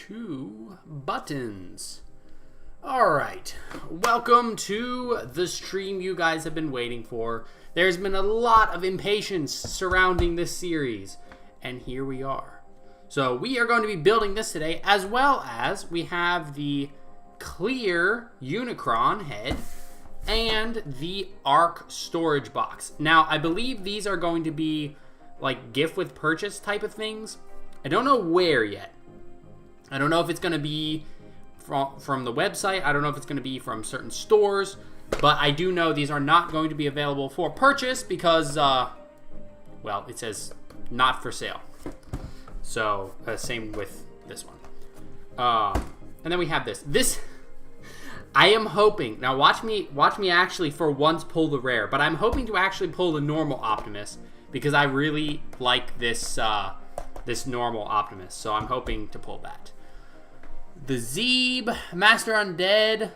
2 buttons. Alright, welcome to the stream you guys have been waiting for. There's been a lot of impatience surrounding this series, and here we are. So we are going to be building this today, as well as we have the clear Unicron head and the Arc storage box. Now, I believe these are going to be like gift with purchase type of things. I don't know where yet. I don't know if it's going to be from the website. I don't know if it's going to be from certain stores. But I do know these are not going to be available for purchase because, well, it says not for sale. So, same with this one. And then we have this. This, I am hoping, now watch me actually for once pull the rare. But I'm hoping to actually pull the normal Optimus because I really like this, this normal Optimus. So I'm hoping to pull that. The Zeeb, Master Undead,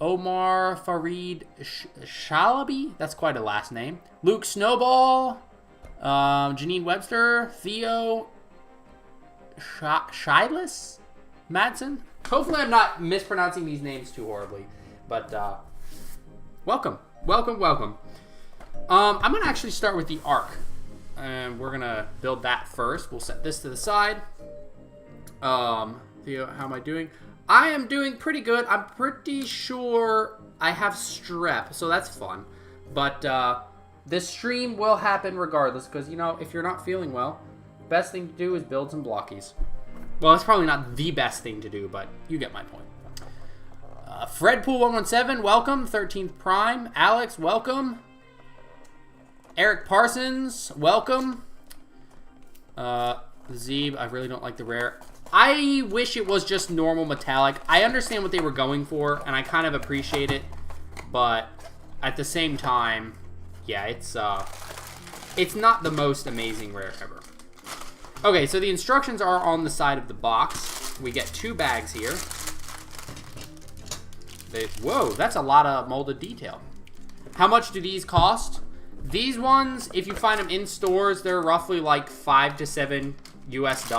Omar Farid Shalaby, that's quite a last name. Luke Snowball, Janine Webster, Theo Shilas Madsen. Hopefully I'm not mispronouncing these names too horribly, but welcome. I'm gonna actually start with the Arc, and we're gonna build that first. We'll set this to the side. Theo, how am I doing? I am doing pretty good. I'm pretty sure I have strep, so that's fun. But this stream will happen regardless, because, you know, if you're not feeling well, best thing to do is build some Blokees. Well, it's probably not the best thing to do, but you get my point. Fredpool117, welcome. 13th Prime. Alex, welcome. Eric Parsons, welcome. Zeeb, I really don't like the rare. I wish it was just normal metallic. I understand what they were going for, and I kind of appreciate it. But at the same time, yeah, it's not the most amazing rare ever. Okay, so the instructions are on the side of the box. We get 2 bags here. Whoa, that's a lot of molded detail. How much do these cost? These ones, if you find them in stores, they're roughly like $5 to $7 US.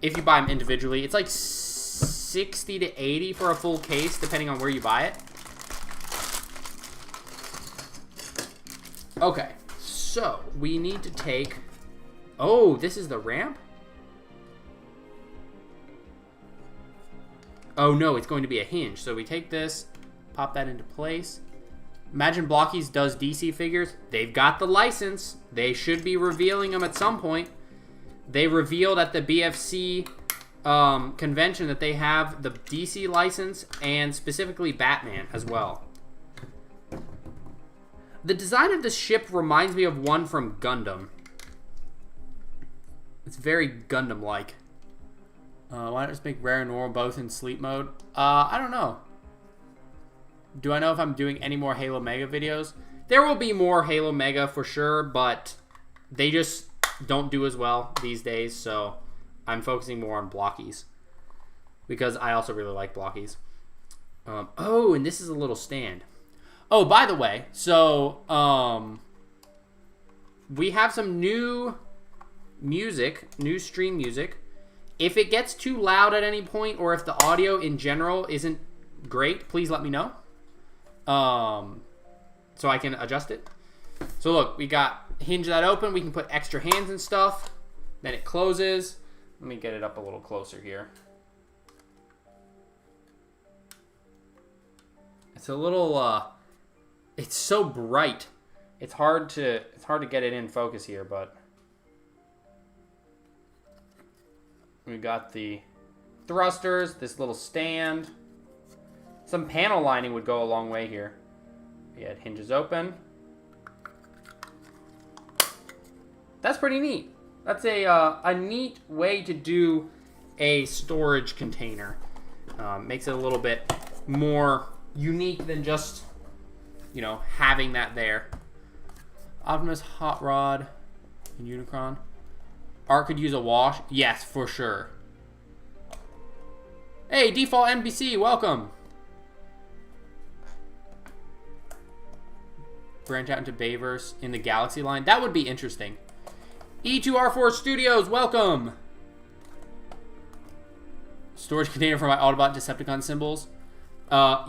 If you buy them individually, it's like 60 to 80 for a full case, depending on where you buy it. Okay, so we need to take... Oh, this is the ramp? Oh no, it's going to be a hinge. So we take this, pop that into place. Imagine Blokees does DC figures. They've got the license. They should be revealing them at some point. They revealed at the BFC convention that they have the DC license and specifically Batman as well. The design of this ship reminds me of one from Gundam. It's very Gundam-like. Why not just make rare and normal both in sleep mode? I don't know. Do I know if I'm doing any more Halo Mega videos? There will be more Halo Mega for sure, but they just don't do as well these days, so I'm focusing more on Blokees because I also really like Blokees. Oh, and this is a little stand. Oh, by the way, so we have some new music, new stream music. If it gets too loud at any point, or if the audio in general isn't great, please let me know, so I can adjust it. So look, we got hinge that open. We can put extra hands and stuff. Then it closes. Let me get it up a little closer here. It's a little, it's so bright. It's hard to get it in focus here, but we got the thrusters, this little stand. Some panel lining would go a long way here. Yeah, it hinges open. That's pretty neat. That's a neat way to do a storage container. Makes it a little bit more unique than just, you know, having that there. Optimus, Hot Rod, and Unicron. Arc could use a wash. Yes, for sure. Hey, Default NPC, welcome. Branch out into Bayverse in the Galaxy line. That would be interesting. E2R4 Studios, welcome. Storage container for my Autobot Decepticon symbols.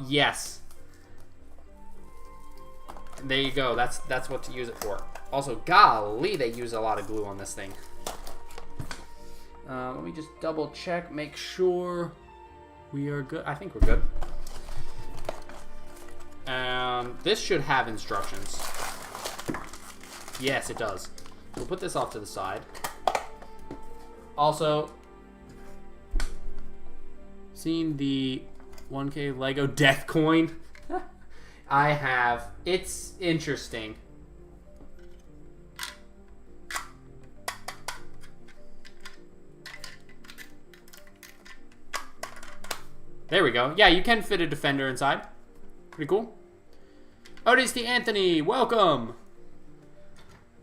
Yes. There you go. That's what to use it for. Also, golly, they use a lot of glue on this thing. Let me just double check, make sure we are good. I think we're good. This should have instructions. Yes, it does. We'll put this off to the side. Also, seen the 1K Lego Death Coin? I have. It's interesting. There we go. Yeah, you can fit a Defender inside. Pretty cool. Otis the Anthony, welcome.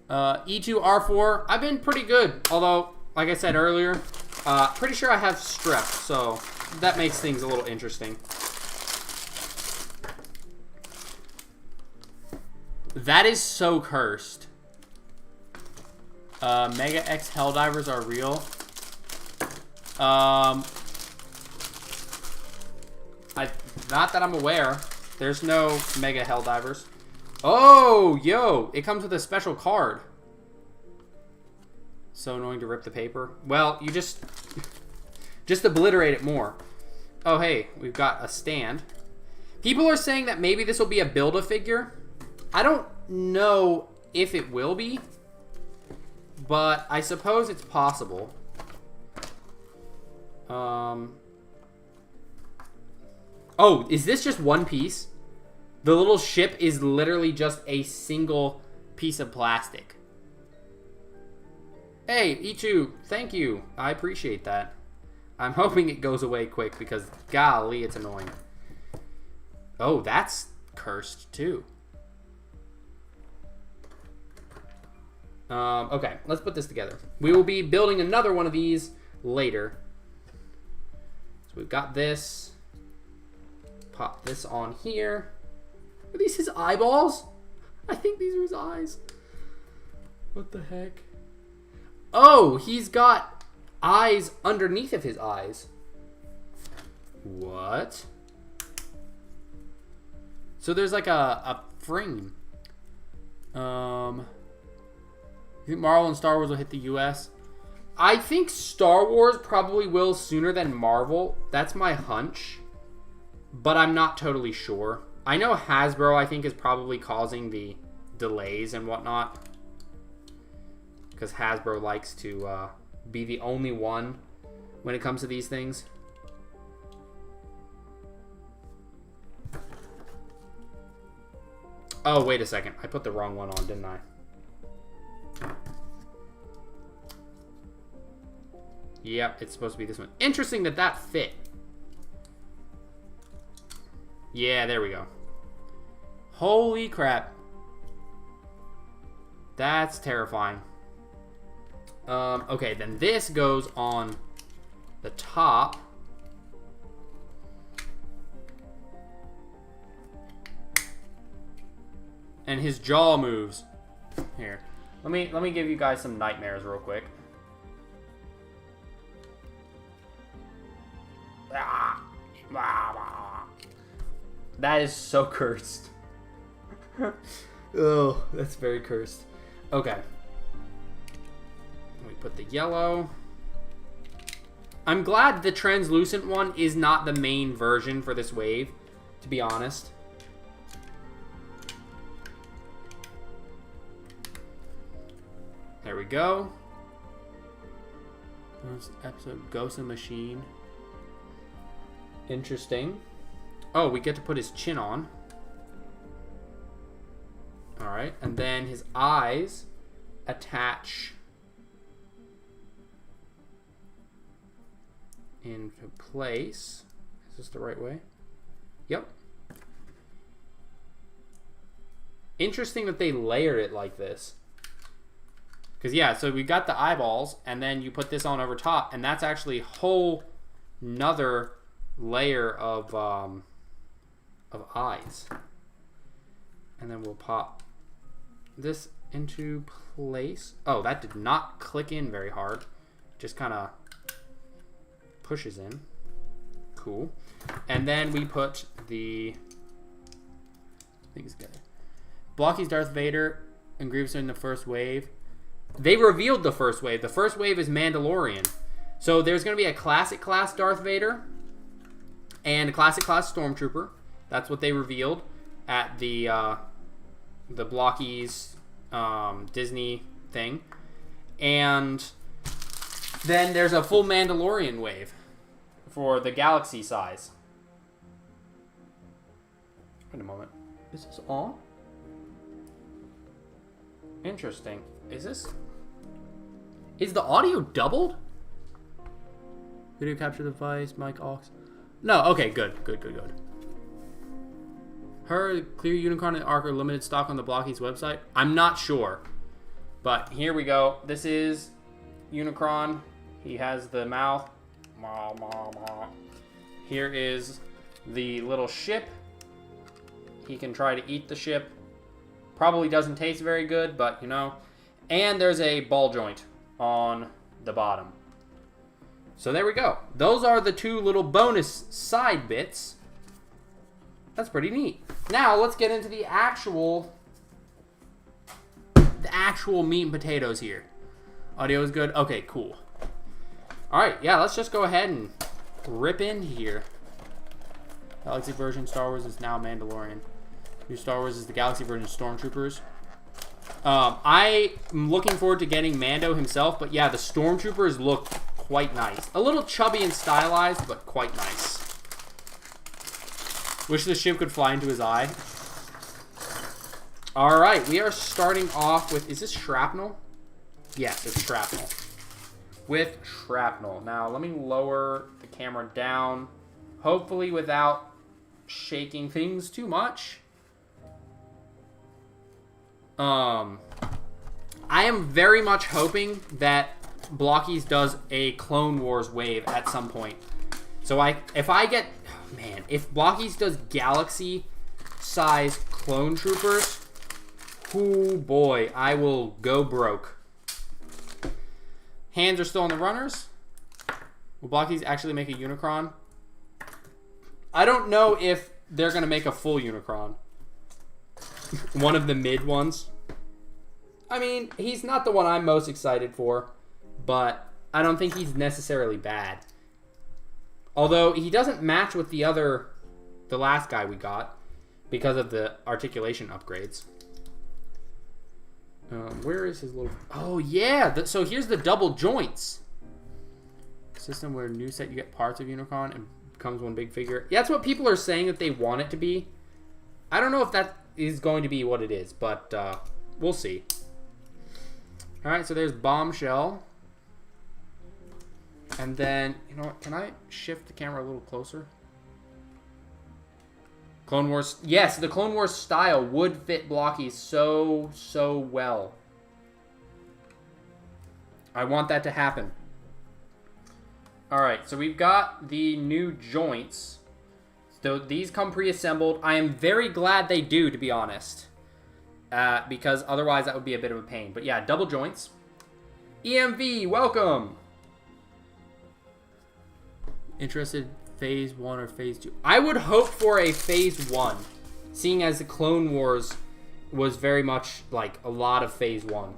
E2R4, I've been pretty good. Although, like I said earlier, pretty sure I have strep, so that makes things a little interesting. That is so cursed. Mega X Helldivers are real. Not that I'm aware. There's no Mega Helldivers. Oh, yo! It comes with a special card. So annoying to rip the paper. Well, you just obliterate it more. Oh, hey, we've got a stand. People are saying that maybe this will be a Build-A-Figure. I don't know if it will be, but I suppose it's possible. Oh, is this just one piece? The little ship is literally just a single piece of plastic. Hey, E2, thank you. I appreciate that. I'm hoping it goes away quick because, golly, it's annoying. Oh, that's cursed, too. Okay, let's put this together. We will be building another one of these later. So we've got this. Pop this on here. Are these his eyeballs? I think these are his eyes. What the heck? Oh, he's got eyes underneath of his eyes. What? So there's like a frame. You think Marvel and Star Wars will hit the US? I think Star Wars probably will sooner than Marvel. That's my hunch. But I'm not totally sure. I know Hasbro, I think, is probably causing the delays and whatnot. Because Hasbro likes to be the only one when it comes to these things. Oh, wait a second. I put the wrong one on, didn't I? Yep, it's supposed to be this one. Interesting that that fit. Yeah, there we go. Holy crap. That's terrifying. Okay, then this goes on the top. And his jaw moves. Here. Let me give you guys some nightmares real quick. That is so cursed. Oh, that's very cursed. Okay. Let me put the yellow. I'm glad the translucent one is not the main version for this wave, to be honest. There we go. First episode, Ghost and Machine. Interesting. Oh, we get to put his chin on. Alright, and then his eyes attach into place. Is this the right way? Yep. Interesting that they layered it like this. Because, yeah, so we got the eyeballs, and then you put this on over top, and that's actually a whole nother layer of eyes. And then we'll pop this into place. Oh, that did not click in very hard. Just kind of pushes in. Cool. And then we put the things together. Blokees, Darth Vader, and Grievous are in the first wave. They revealed the first wave. The first wave is Mandalorian. So there's going to be a classic class Darth Vader and a classic class Stormtrooper. That's what they revealed at the Blokees Disney thing. And then there's a full Mandalorian wave for the galaxy size. Wait a moment. Is this on? Interesting. Is this... Is the audio doubled? Video capture device, mic aux. No, okay, good. Heard clear Unicron and Arc are limited stock on the Blokees website. I'm not sure. But here we go. This is Unicron. He has the mouth. Here is the little ship. He can try to eat the ship. Probably doesn't taste very good, but you know. And there's a ball joint on the bottom. So there we go. Those are the two little bonus side bits. That's pretty neat. Now let's get into the actual meat and potatoes here. Audio is good. Okay, cool. All right, yeah, let's just go ahead and rip in here. Galaxy version Star Wars is now Mandalorian. New Star Wars is the Galaxy version Stormtroopers. I am looking forward to getting Mando himself, but yeah, the Stormtroopers look quite nice. A little chubby and stylized, but quite nice. Wish the ship could fly into his eye. Alright, we are starting off with... Is this Shrapnel? Yes, it's Shrapnel. With Shrapnel. Now, let me lower the camera down. Hopefully without shaking things too much. I am very much hoping that Blokees does a Clone Wars wave at some point. So if Blokees does Galaxy size Clone Troopers, oh boy, I will go broke. Hands are still on the runners. Will Blokees actually make a Unicron? I don't know if they're going to make a full Unicron. One of the mid ones. I mean, he's not the one I'm most excited for, but I don't think he's necessarily bad. Although he doesn't match with the last guy we got because of the articulation upgrades. Where is his little... Oh, yeah. So here's the double joints. System where new set you get parts of Unicron and becomes one big figure. Yeah, that's what people are saying that they want it to be. I don't know if that is going to be what it is, but we'll see. All right, so there's Bombshell. And then, you know what? Can I shift the camera a little closer? Clone Wars. Yes, the Clone Wars style would fit Blokees so well. I want that to happen. All right, so we've got the new joints. So these come pre-assembled. I am very glad they do, to be honest. Because otherwise that would be a bit of a pain. But yeah, double joints. EMV, welcome! Interested phase 1 or phase 2? I would hope for a phase 1. Seeing as the Clone Wars was very much like a lot of phase 1.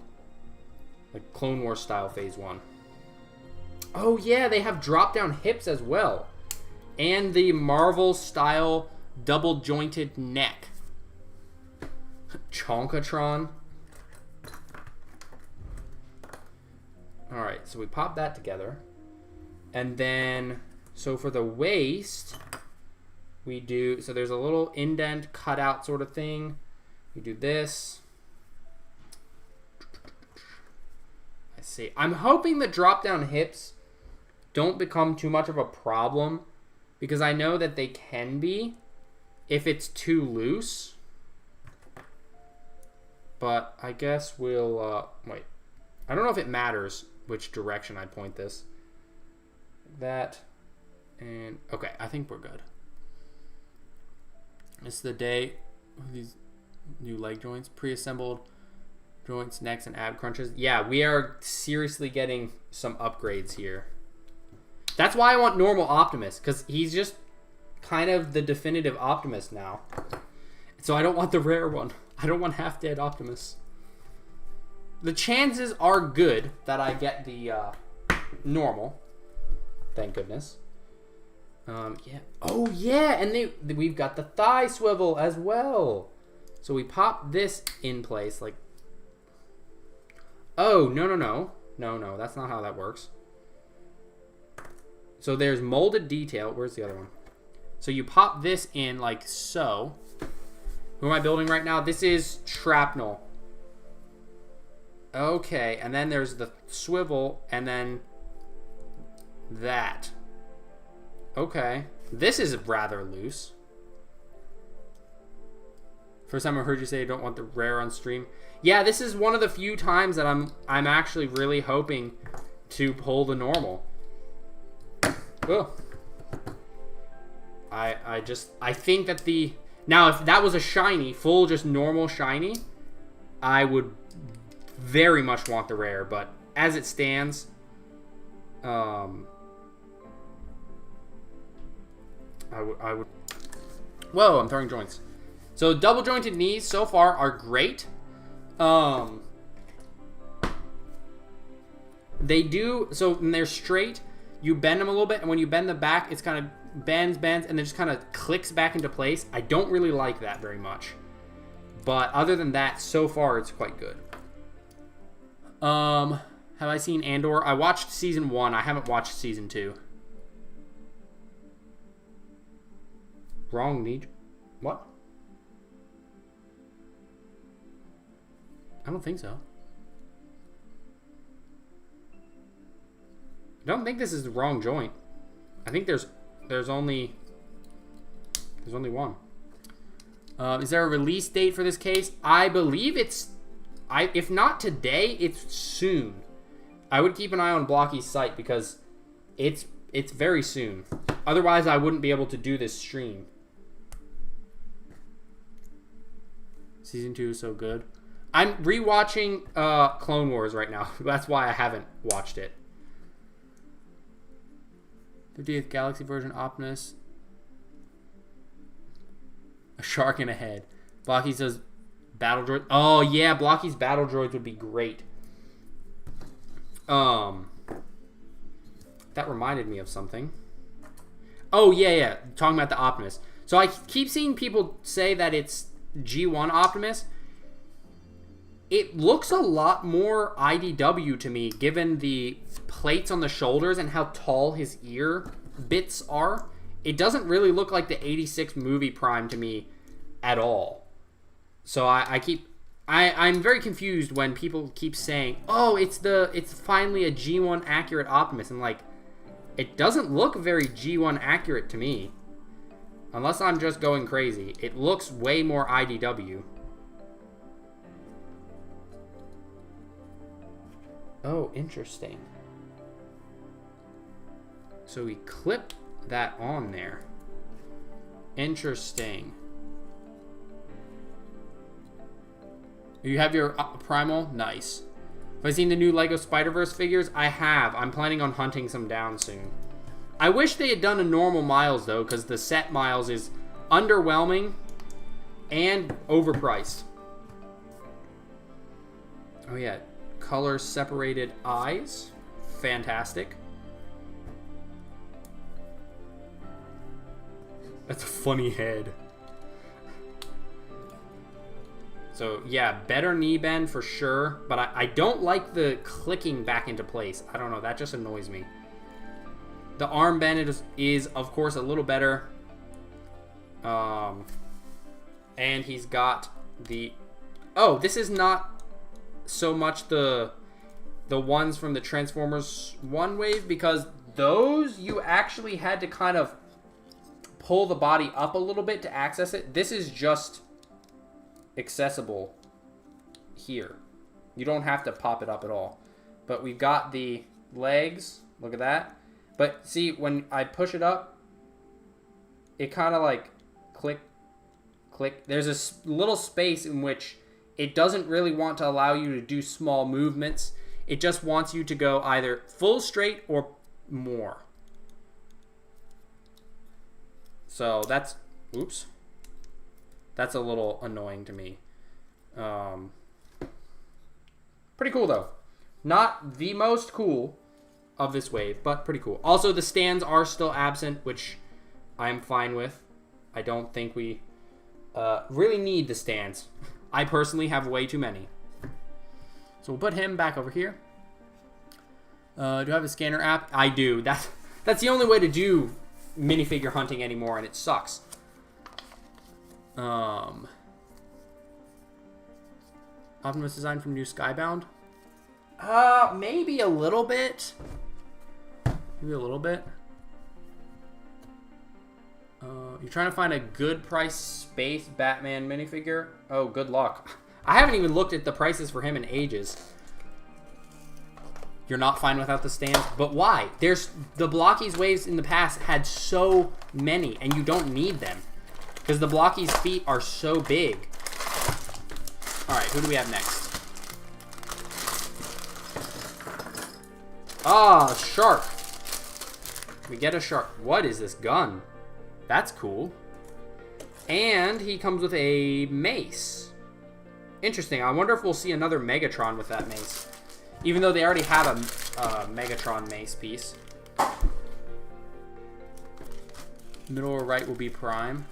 Like Clone Wars style phase 1. Oh yeah, they have drop-down hips as well. And the Marvel style double jointed neck. Chonkatron. Alright, so we pop that together. And then, so for the waist, we do, so there's a little indent cutout sort of thing. We do this. I see. I'm hoping the drop-down hips don't become too much of a problem, because I know that they can be if it's too loose. But I guess we'll, wait. I don't know if it matters which direction I point this. That, and, okay, I think we're good. It's the day of these new leg joints. Pre-assembled joints, necks, and ab crunches. Yeah, we are seriously getting some upgrades here. That's why I want normal Optimus, because he's just kind of the definitive Optimus now. So I don't want the rare one. I don't want half-dead Optimus. The chances are good that I get the normal. Thank goodness. Yeah. Oh, yeah, and we've got the thigh swivel as well. So we pop this in place, like... Oh, no. No, that's not how that works. So there's molded detail. Where's the other one? So you pop this in like so. Who am I building right now? This is Shrapnel. Okay, and then there's the swivel, and then that. Okay. This is rather loose. First time I heard you say you don't want the rare on stream. Yeah, this is one of the few times that I'm actually really hoping to pull the normal. Oh. I think that now if that was a shiny, full just normal shiny, I would very much want the rare, but as it stands, I would. Whoa, I'm throwing joints. So double jointed knees so far are great. They do, so when they're straight, you bend them a little bit, and when you bend the back, it's kind of bends, and then just kind of clicks back into place. I don't really like that very much. But other than that, so far, it's quite good. Have I seen Andor? I watched season 1. I haven't watched season 2. Wrong need. What? I don't think so. I don't think this is the wrong joint. I think there's only one. Is there a release date for this case? I believe it's if not today, it's soon. I would keep an eye on Blokee's site because it's very soon. Otherwise, I wouldn't be able to do this stream. Season 2 is so good. I'm rewatching Clone Wars right now. That's why I haven't watched it. 50th Galaxy version Optimus. A shark in a head. Blokee says battle droid. Oh yeah, Blokee's battle droids would be great. That reminded me of something. Oh yeah. Talking about the Optimus. So I keep seeing people say that it's G1 Optimus. It looks a lot more IDW to me, given the plates on the shoulders and how tall his ear bits are. It doesn't really look like the 86 movie Prime to me at all. So I'm very confused when people keep saying, "Oh, it's finally a G1 accurate Optimus," and like, it doesn't look very G1 accurate to me. Unless I'm just going crazy. It looks way more IDW. Oh, interesting. So we clip that on there. Interesting. You have your Primal? Nice. Have I seen the new LEGO Spider-Verse figures? I have. I'm planning on hunting some down soon. I wish they had done a normal Miles, though, because the set Miles is underwhelming and overpriced. Oh, yeah. Color separated eyes. Fantastic. That's a funny head. So, yeah, better knee bend for sure. But I don't like the clicking back into place. I don't know. That just annoys me. The arm bend is of course, a little better. And he's got the... Oh, this is not so much the ones from the Transformers 1 wave, because those you actually had to kind of pull the body up a little bit to access it. This is just accessible here. You don't have to pop it up at all. But we've got the legs. Look at that. But see, when I push it up, it kind of like click, click. There's a little space in which it doesn't really want to allow you to do small movements. It just wants you to go either full straight or more. So that's, oops. That's a little annoying to me. Pretty cool though. Not the most cool of this wave, but pretty cool. Also, the stands are still absent, which I'm fine with. I don't think we really need the stands. I personally have way too many. So we'll put him back over here. Do I have a scanner app? I do. That's the only way to do minifigure hunting anymore, and it sucks. Optimus design from New Skybound? Maybe a little bit. Maybe a little bit. You're trying to find a good price space Batman minifigure? Oh, good luck. I haven't even looked at the prices for him in ages. You're not fine without the stands? But why? There's the Blokees waves in the past had so many, and you don't need them. Because the Blokees feet are so big. Alright, who do we have next? Ah, shark. We get a shark. What is this gun? That's cool. And he comes with a mace. Interesting. I wonder if we'll see another Megatron with that mace. Even though they already have a Megatron mace piece. Middle or right will be Prime.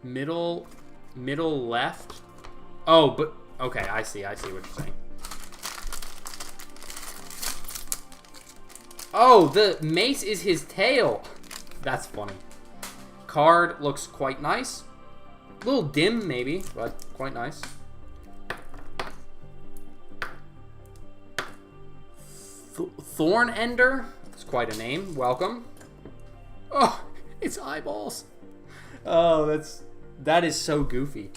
Middle left. Oh, but okay, I see what you're saying. Oh, the mace is his tail. That's funny. Card looks quite nice. A little dim, maybe, but quite nice. Thorn Ender. That's quite a name. Welcome. Oh, it's eyeballs. Oh, that is so goofy.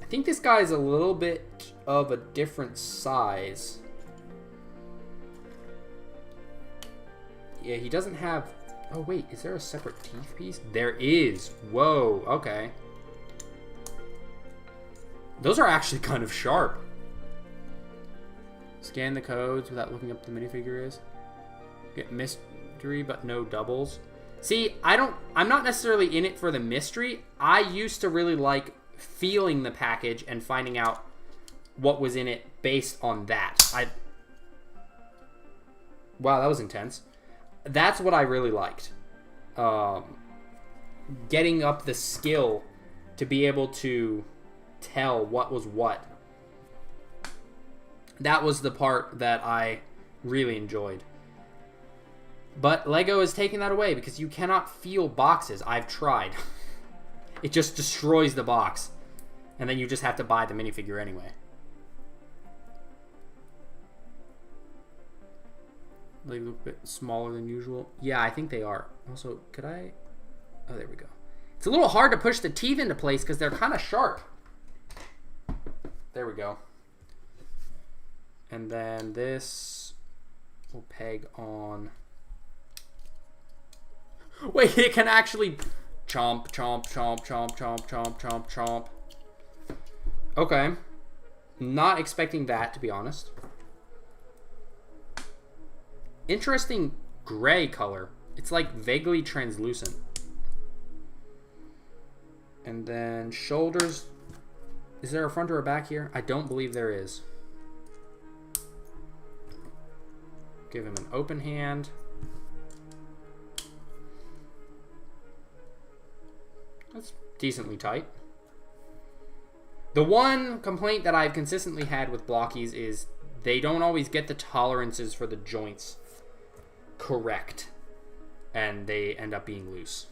I think this guy is a little bit of a different size. Yeah, he doesn't have... Oh, wait. Is there a separate teeth piece? There is. Whoa. Okay. Those are actually kind of sharp. Scan the codes without looking up the minifigure is. Get mystery, but no doubles. See, I'm not necessarily in it for the mystery. I used to really like feeling the package and finding out what was in it based on that. Wow, that was intense. That's what I really liked. Getting up the skill to be able to tell what was what. That was the part that I really enjoyed. But Lego is taking that away because you cannot feel boxes. I've tried. It just destroys the box. And then you just have to buy the minifigure anyway. They look a bit smaller than usual. Yeah, I think they are. Also, could I... Oh, there we go. It's a little hard to push the teeth into place because they're kind of sharp. There we go. And then this will peg on... Wait, it can actually... Chomp, chomp, chomp, chomp, chomp, chomp, chomp, chomp. Okay. Not expecting that, to be honest. Interesting gray color. It's like vaguely translucent. And then shoulders. Is there a front or a back here? I don't believe there is. Give him an open hand. That's decently tight. The one complaint that I've consistently had with Blokees is they don't always get the tolerances for the joints correct. And they end up being loose.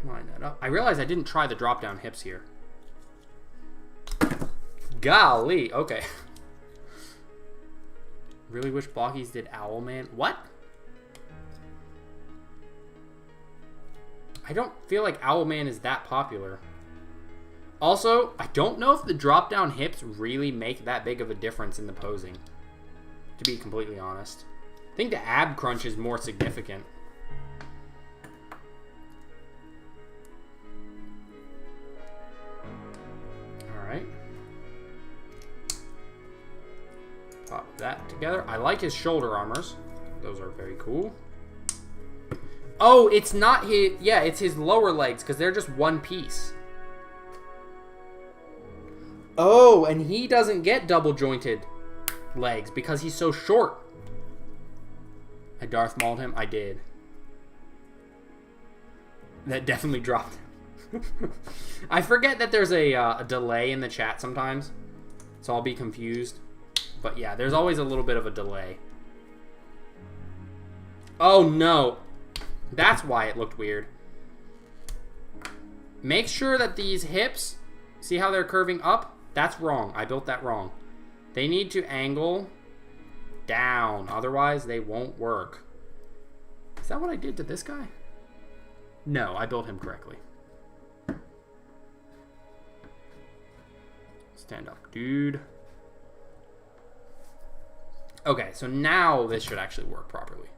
Line that up. I realized I didn't try the drop-down hips here. Golly. Okay. Really wish Blokees did Owlman. What? I don't feel like Owlman is that popular. Also, I don't know if the drop-down hips really make that big of a difference in the posing. To be completely honest. I think the ab crunch is more significant. Alright. that together. I like his shoulder armors. Those are very cool. Oh, it's not his... Yeah, it's his lower legs, because they're just one piece. Oh, and he doesn't get double-jointed legs because he's so short. I Darth Mauled him? I did. That definitely dropped him. I forget that there's a delay in the chat sometimes, so I'll be confused. But yeah, there's always a little bit of a delay. Oh no. That's why it looked weird. Make sure that these hips, see how they're curving up? That's wrong. I built that wrong. They need to angle down. Otherwise, they won't work. Is that what I did to this guy? No, I built him correctly. Stand up, dude. Okay, so now this should actually work properly.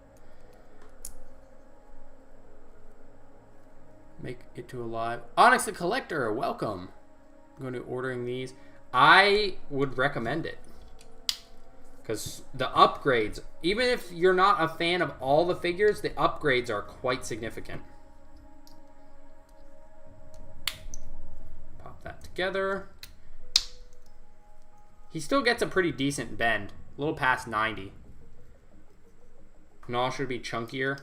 Make it to alive. Onyx the Collector, welcome. I'm going to be ordering these. I would recommend it. Because the upgrades, even if you're not a fan of all the figures, the upgrades are quite significant. Pop that together. He still gets a pretty decent bend. A little past 90. Gnaw should be chunkier.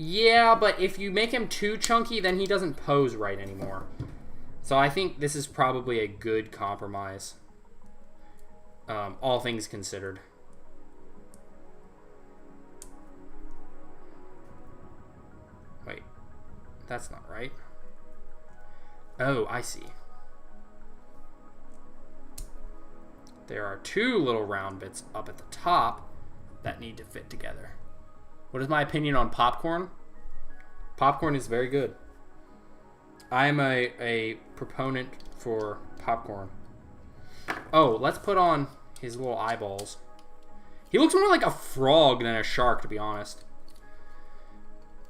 Yeah, but if you make him too chunky, then he doesn't pose right anymore. So I think this is probably a good compromise. All things considered. Wait, that's not right. Oh, I see. There are two little round bits up at the top that need to fit together. What is my opinion on popcorn? Popcorn is very good. I am a proponent for popcorn. Oh, let's put on his little eyeballs. He looks more like a frog than a shark, to be honest.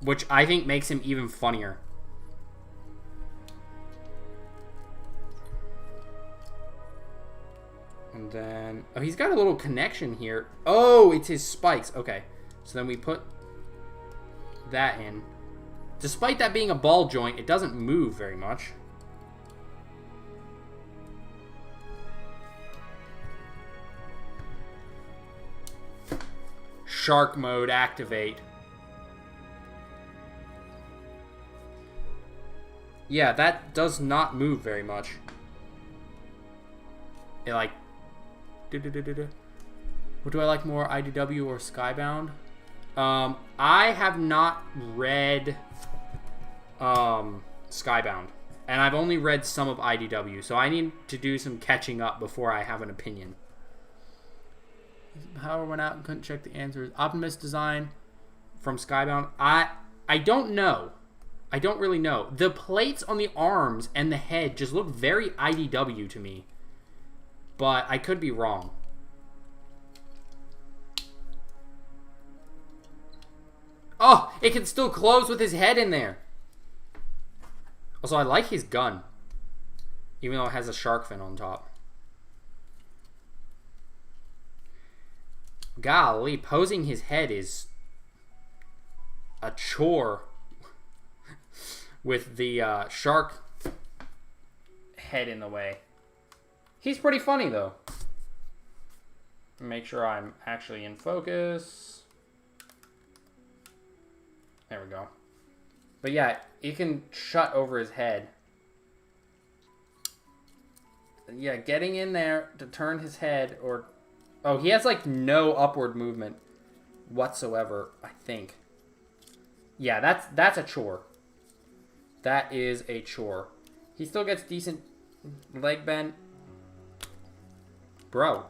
Which I think makes him even funnier. And then... Oh, he's got a little connection here. Oh, it's his spikes. Okay. So then we put that in. Despite that being a ball joint, it doesn't move very much. Shark mode activate. Yeah, that does not move very much. It like... What do I like more, IDW or Skybound? I have not read Skybound. And I've only read some of IDW, so I need to do some catching up before I have an opinion. Power went out and couldn't check the answers. Optimus design from Skybound. I don't know. I don't really know. The plates on the arms and the head just look very IDW to me. But I could be wrong. Oh, it can still close with his head in there. Also, I like his gun. Even though it has a shark fin on top. Golly, posing his head is a chore. With the shark head in the way. He's pretty funny, though. Make sure I'm actually in focus. There we go. But yeah, you can shut over his head. Yeah, getting in there to turn his head or... Oh, he has like no upward movement whatsoever, I think. Yeah, that's a chore. That is a chore. He still gets decent leg bend. Bro.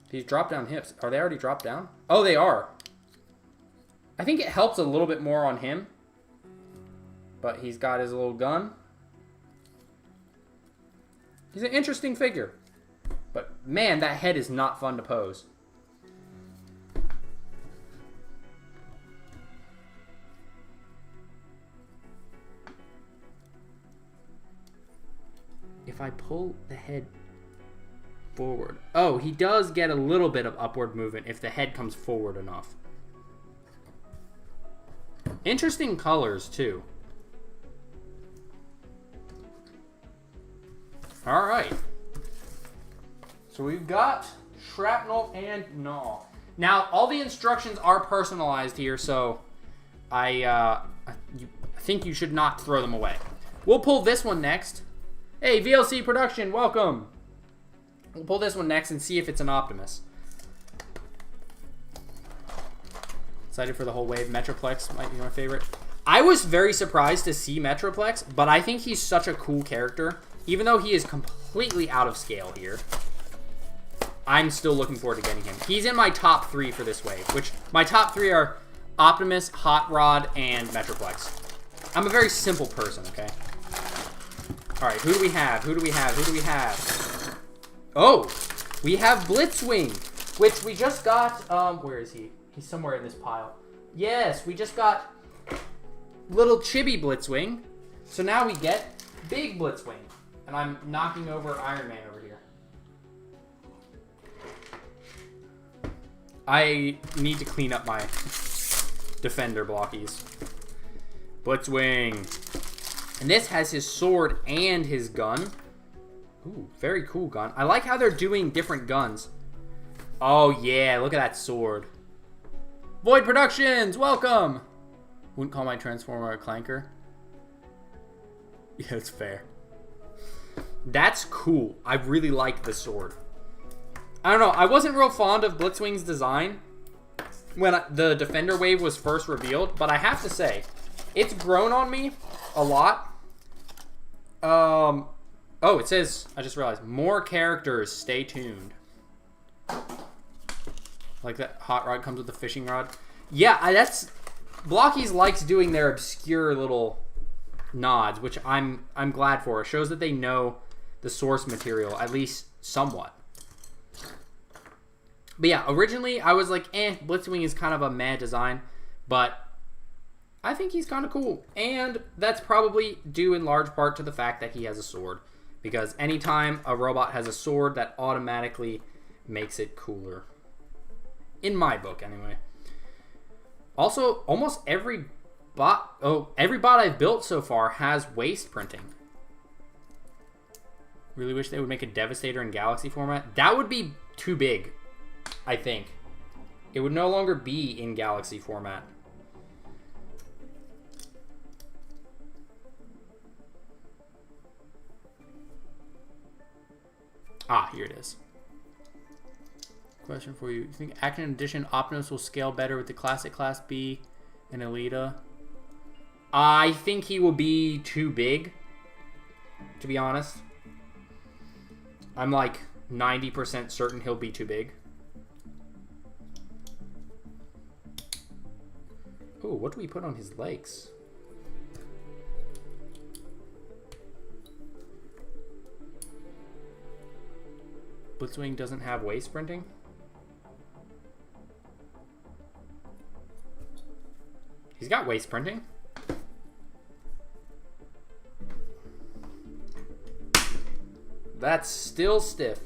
These drop down hips. Are they already dropped down? Oh, they are. I think it helps a little bit more on him. But he's got his little gun. He's an interesting figure. But man, that head is not fun to pose. If I pull the head forward. Oh, he does get a little bit of upward movement if the head comes forward enough. Interesting colors, too. Alright. So we've got Shrapnel and Gnaw. Now, all the instructions are personalized here, so I think you should not throw them away. We'll pull this one next. Hey, VLC Production, welcome. We'll pull this one next and see if it's an Optimus. Excited for the whole wave. Metroplex might be my favorite. I was very surprised to see Metroplex, but I think he's such a cool character. Even though he is completely out of scale here, I'm still looking forward to getting him. He's in my top 3 for this wave, which my top 3 are Optimus, Hot Rod, and Metroplex. I'm a very simple person, okay? Alright, who do we have? Who do we have? Who do we have? Oh, we have Blitzwing, which we just got, where is he? He's somewhere in this pile. Yes, we just got little chibi Blitzwing. So now we get big Blitzwing. And I'm knocking over Iron Man over here. I need to clean up my Defender Blokees. Blitzwing. And this has his sword and his gun. Ooh, very cool gun. I like how they're doing different guns. Oh, yeah. Look at that sword. Void Productions, welcome. Wouldn't call my Transformer a clanker. Yeah, it's fair. That's cool. I really like the sword. I don't know. I wasn't real fond of Blitzwing's design when the Defender wave was first revealed, but I have to say, it's grown on me a lot. Oh, it says, I just realized, more characters, stay tuned. Like that Hot Rod comes with the fishing rod. Yeah, that's... Blokees likes doing their obscure little nods, which I'm glad for. It shows that they know the source material, at least somewhat. But yeah, originally I was like, Blitzwing is kind of a mad design, but I think he's kind of cool. And that's probably due in large part to the fact that he has a sword. Because anytime a robot has a sword, that automatically makes it cooler. In my book, anyway. Also, almost every bot I've built so far has waste printing. Really wish they would make a Devastator in Galaxy format. That would be too big, I think. It would no longer be in Galaxy format. Ah, here it is. Question for you. You think Action Edition Optimus will scale better with the Classic Class B and Elita? I think he will be too big, to be honest. I'm like 90% certain he'll be too big. Ooh, what do we put on his legs? Blitzwing doesn't have waist printing? He's got waist printing. That's still stiff.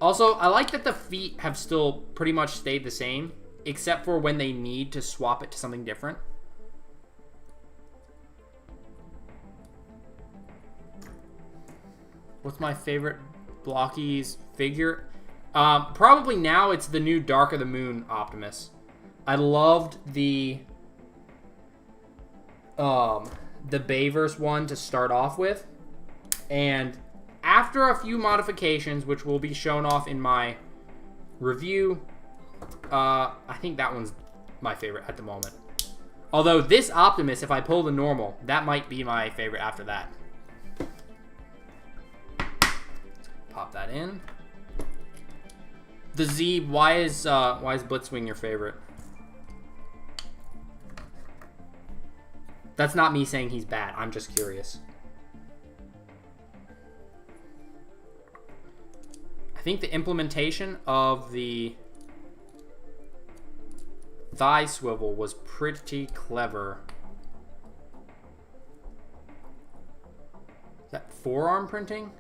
Also, I like that the feet have still pretty much stayed the same, except for when they need to swap it to something different. What's my favorite Blokees figure? Probably now it's the new Dark of the Moon Optimus. I loved the Bayverse one to start off with, and after a few modifications, which will be shown off in my review, I think that one's my favorite at the moment. Although this Optimus, if I pull the normal, that might be my favorite after that. Pop that in. The Z, why is Blitzwing your favorite? That's not me saying he's bad. I'm just curious. I think the implementation of the thigh swivel was pretty clever. Is that forearm printing?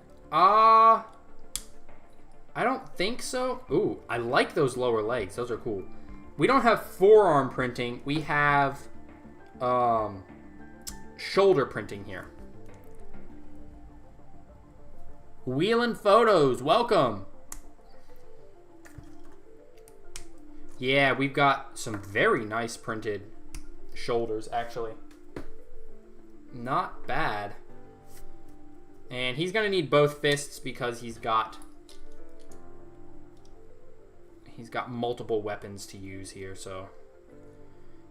I don't think so. Ooh, I like those lower legs. Those are cool. We don't have forearm printing. We have shoulder printing here. Wheelin' Photos, welcome. Yeah, we've got some very nice printed shoulders, actually. Not bad. And he's going to need both fists because he's got multiple weapons to use here, so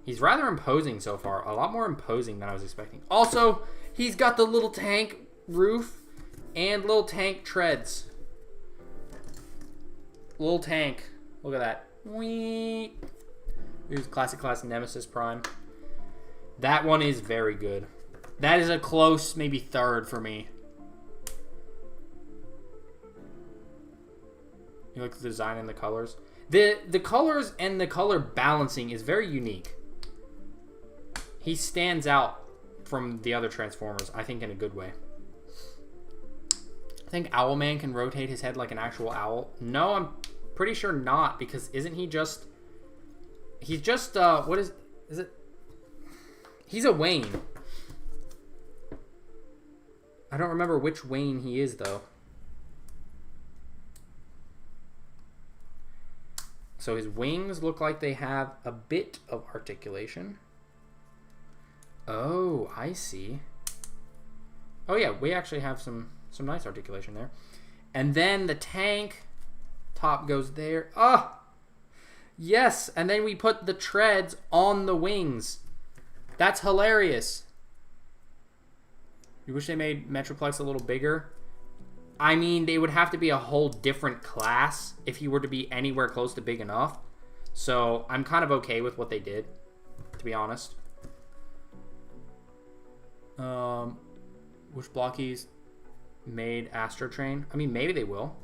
he's rather imposing so far. A lot more imposing than I was expecting. Also, he's got the little tank roof and little tank treads. Little tank. Look at that. Whee! Here's classic class Nemesis Prime. That one is very good. That is a close, maybe third for me. You like the design and the colors? The colors and the color balancing is very unique. He stands out from the other Transformers, I think, in a good way. I think Owlman can rotate his head like an actual owl. No, I'm pretty sure not, because isn't he just... He's just, what is it? He's a Wayne. I don't remember which Wayne he is, though. So his wings look like they have a bit of articulation. Oh, I see. Oh yeah, we actually have some nice articulation there. And then the tank top goes there. Ah! Yes, and then we put the treads on the wings. That's hilarious. You wish they made Metroplex a little bigger? I mean, they would have to be a whole different class if he were to be anywhere close to big enough. So I'm kind of okay with what they did, to be honest. Wish Blokees made Astro Train. I mean, maybe they will.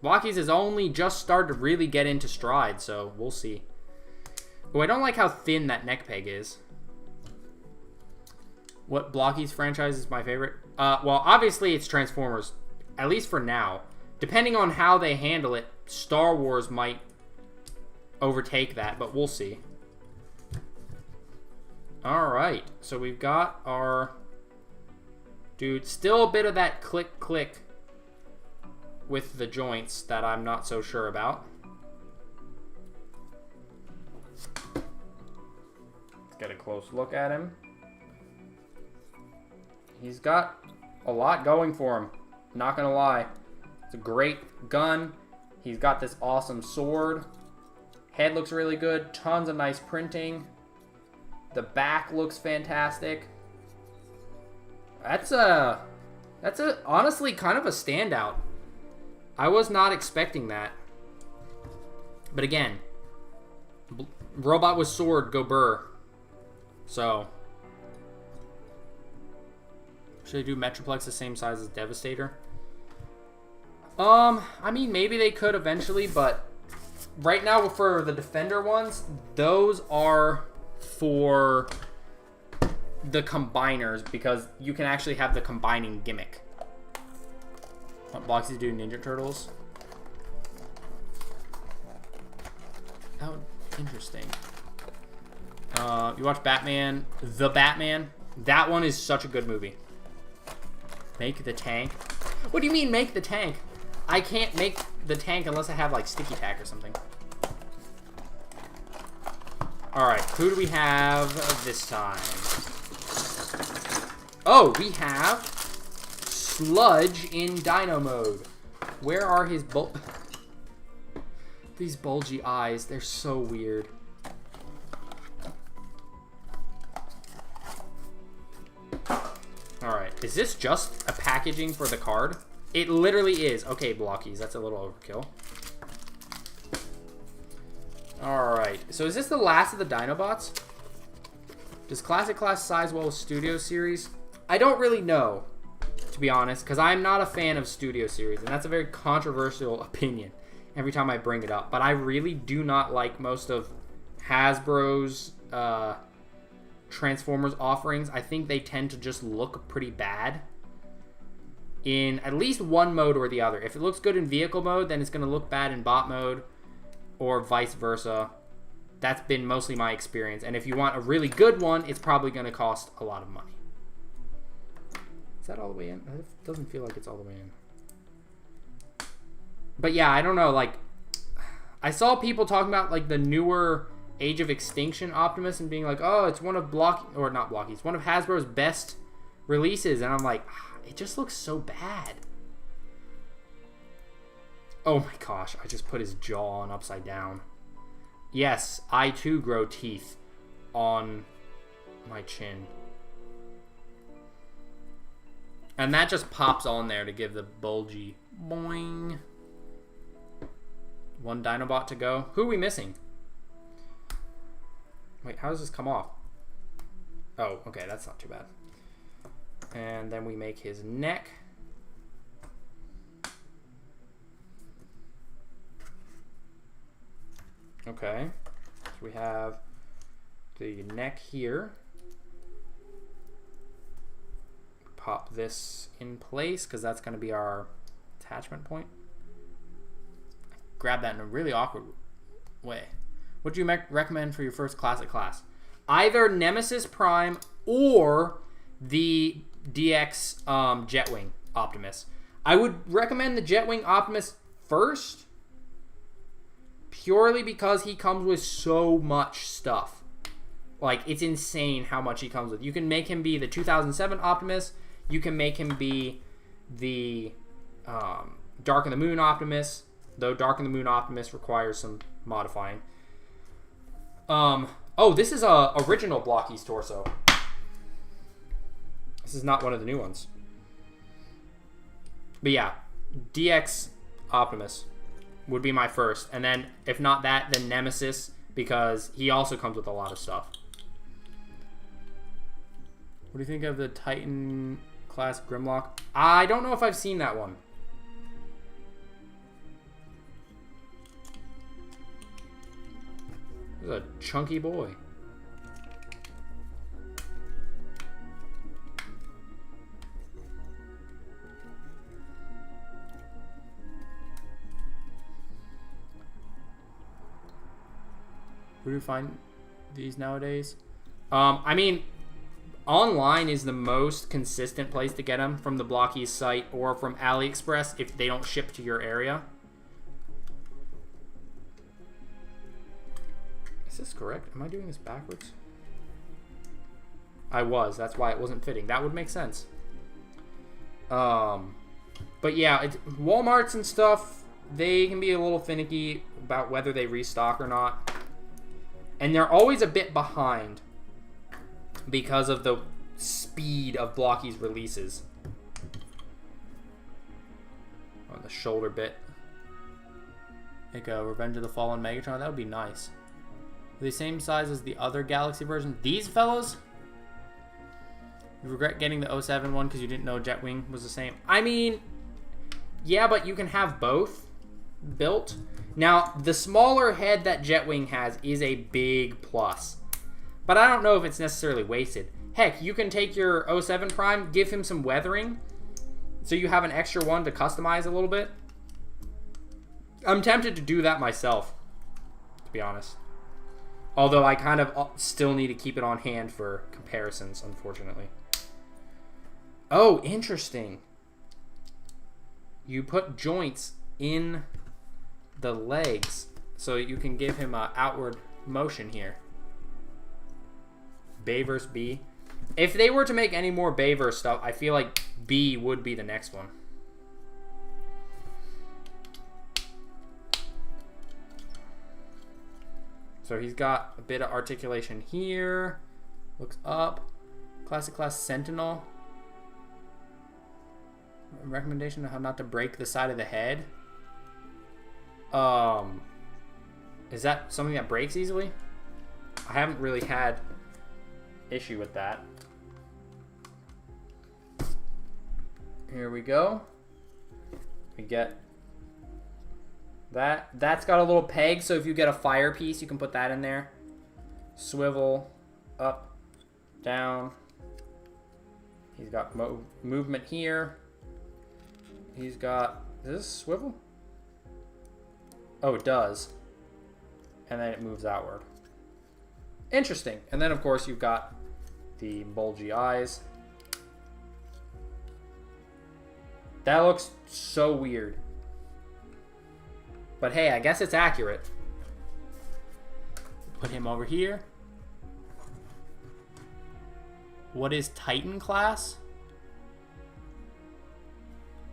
Blokees has only just started to really get into stride, so we'll see. Oh, I don't like how thin that neck peg is. What Blokees franchise is my favorite? Well, obviously it's Transformers. At least for now. Depending on how they handle it, Star Wars might overtake that, but we'll see. Alright, so we've got our... Dude, still a bit of that click-click with the joints that I'm not so sure about. Let's get a close look at him. He's got a lot going for him. Not gonna lie. It's a great gun. He's got this awesome sword. Head looks really good. Tons of nice printing. The back looks fantastic. That's honestly kind of a standout. I was not expecting that. But again, robot with sword, go burr. So, should I do Metroplex the same size as Devastator? I mean, maybe they could eventually, but right now for the Defender ones, those are for the combiners because you can actually have the combining gimmick. Want Blokees to do Ninja Turtles? Oh, interesting. You watch Batman, The Batman? That one is such a good movie. Make the tank. What do you mean make the tank? I can't make the tank unless I have like sticky tack or something. Alright, who do we have this time? Oh, we have Sludge in Dino mode. Where are his these bulgy eyes? They're so weird. Alright, is this just a packaging for the card? It literally is. Okay, Blokees, that's a little overkill. Alright, so is this the last of the Dinobots? Does Classic Class size well with Studio Series? I don't really know, to be honest, because I'm not a fan of Studio Series, and that's a very controversial opinion every time I bring it up. But I really do not like most of Hasbro's Transformers offerings. I think they tend to just look pretty bad. in at least one mode or the other. If it looks good in vehicle mode, then it's going to look bad in bot mode, or vice versa. That's been mostly my experience. And if you want a really good one, it's probably going to cost a lot of money. Is that all the way in? It doesn't feel like it's all the way in. But yeah, I don't know. Like, I saw people talking about like the newer Age of Extinction Optimus and being like, oh, it's one of Blokees, one of Hasbro's best releases. And I'm like, it just looks so bad. Oh my gosh, I just put his jaw on upside down. Yes, I too grow teeth on my chin. And that just pops on there to give the bulgy boing. One Dinobot to go. Who are we missing? Wait, how does this come off? Oh, okay, that's not too bad. And then we make his neck. Okay, so we have the neck here. Pop this in place because that's going to be our attachment point. Grab that in a really awkward way. What do you recommend for your first classic class? Either Nemesis Prime or the DX Jetwing Optimus. I would recommend the Jetwing Optimus first, purely because he comes with so much stuff. Like, it's insane how much he comes with. You can make him be the 2007 Optimus. You can make him be the Dark in the Moon Optimus, though Dark in the Moon Optimus requires some modifying. Oh, this is a original Blokees torso. This is not one of the new ones. But yeah, DX Optimus would be my first. And then, if not that, then Nemesis, because he also comes with a lot of stuff. What do you think of the Titan class Grimlock? I don't know if I've seen that one. This is a chunky boy. Where do you find these nowadays? I mean, online is the most consistent place to get them, from the Blokees site or from AliExpress if they don't ship to your area. Is this correct? Am I doing this backwards? I was. That's why it wasn't fitting. That would make sense. But yeah, Walmarts and stuff, they can be a little finicky about whether they restock or not. And they're always a bit behind because of the speed of Blokees releases. On the shoulder bit. Like a Revenge of the Fallen Megatron. That would be nice. Are they same size as the other Galaxy version? These fellows? You regret getting the 07 one because you didn't know Jetwing was the same? I mean, yeah, but you can have both built. Now, the smaller head that Jetwing has is a big plus. But I don't know if it's necessarily wasted. Heck, you can take your 07 Prime, give him some weathering, so you have an extra one to customize a little bit. I'm tempted to do that myself, to be honest. Although I kind of still need to keep it on hand for comparisons, unfortunately. Oh, interesting. You put joints in the legs so you can give him an outward motion here. Bay vs. B. If they were to make any more Bayverse stuff, I feel like B would be the next one. So he's got a bit of articulation here. Looks up. Classic class Sentinel. Recommendation on how not to break the side of the head. Is that something that breaks easily? I haven't really had issue with that. Here we go. We get that. That's got a little peg, so if you get a fire piece, you can put that in there. Swivel, up, down. He's got movement here. he's got... Does this swivel? Oh, it does. And then it moves outward. Interesting. And then, of course, you've got the bulgy eyes. That looks so weird. But hey, I guess it's accurate. Put him over here. What is Titan class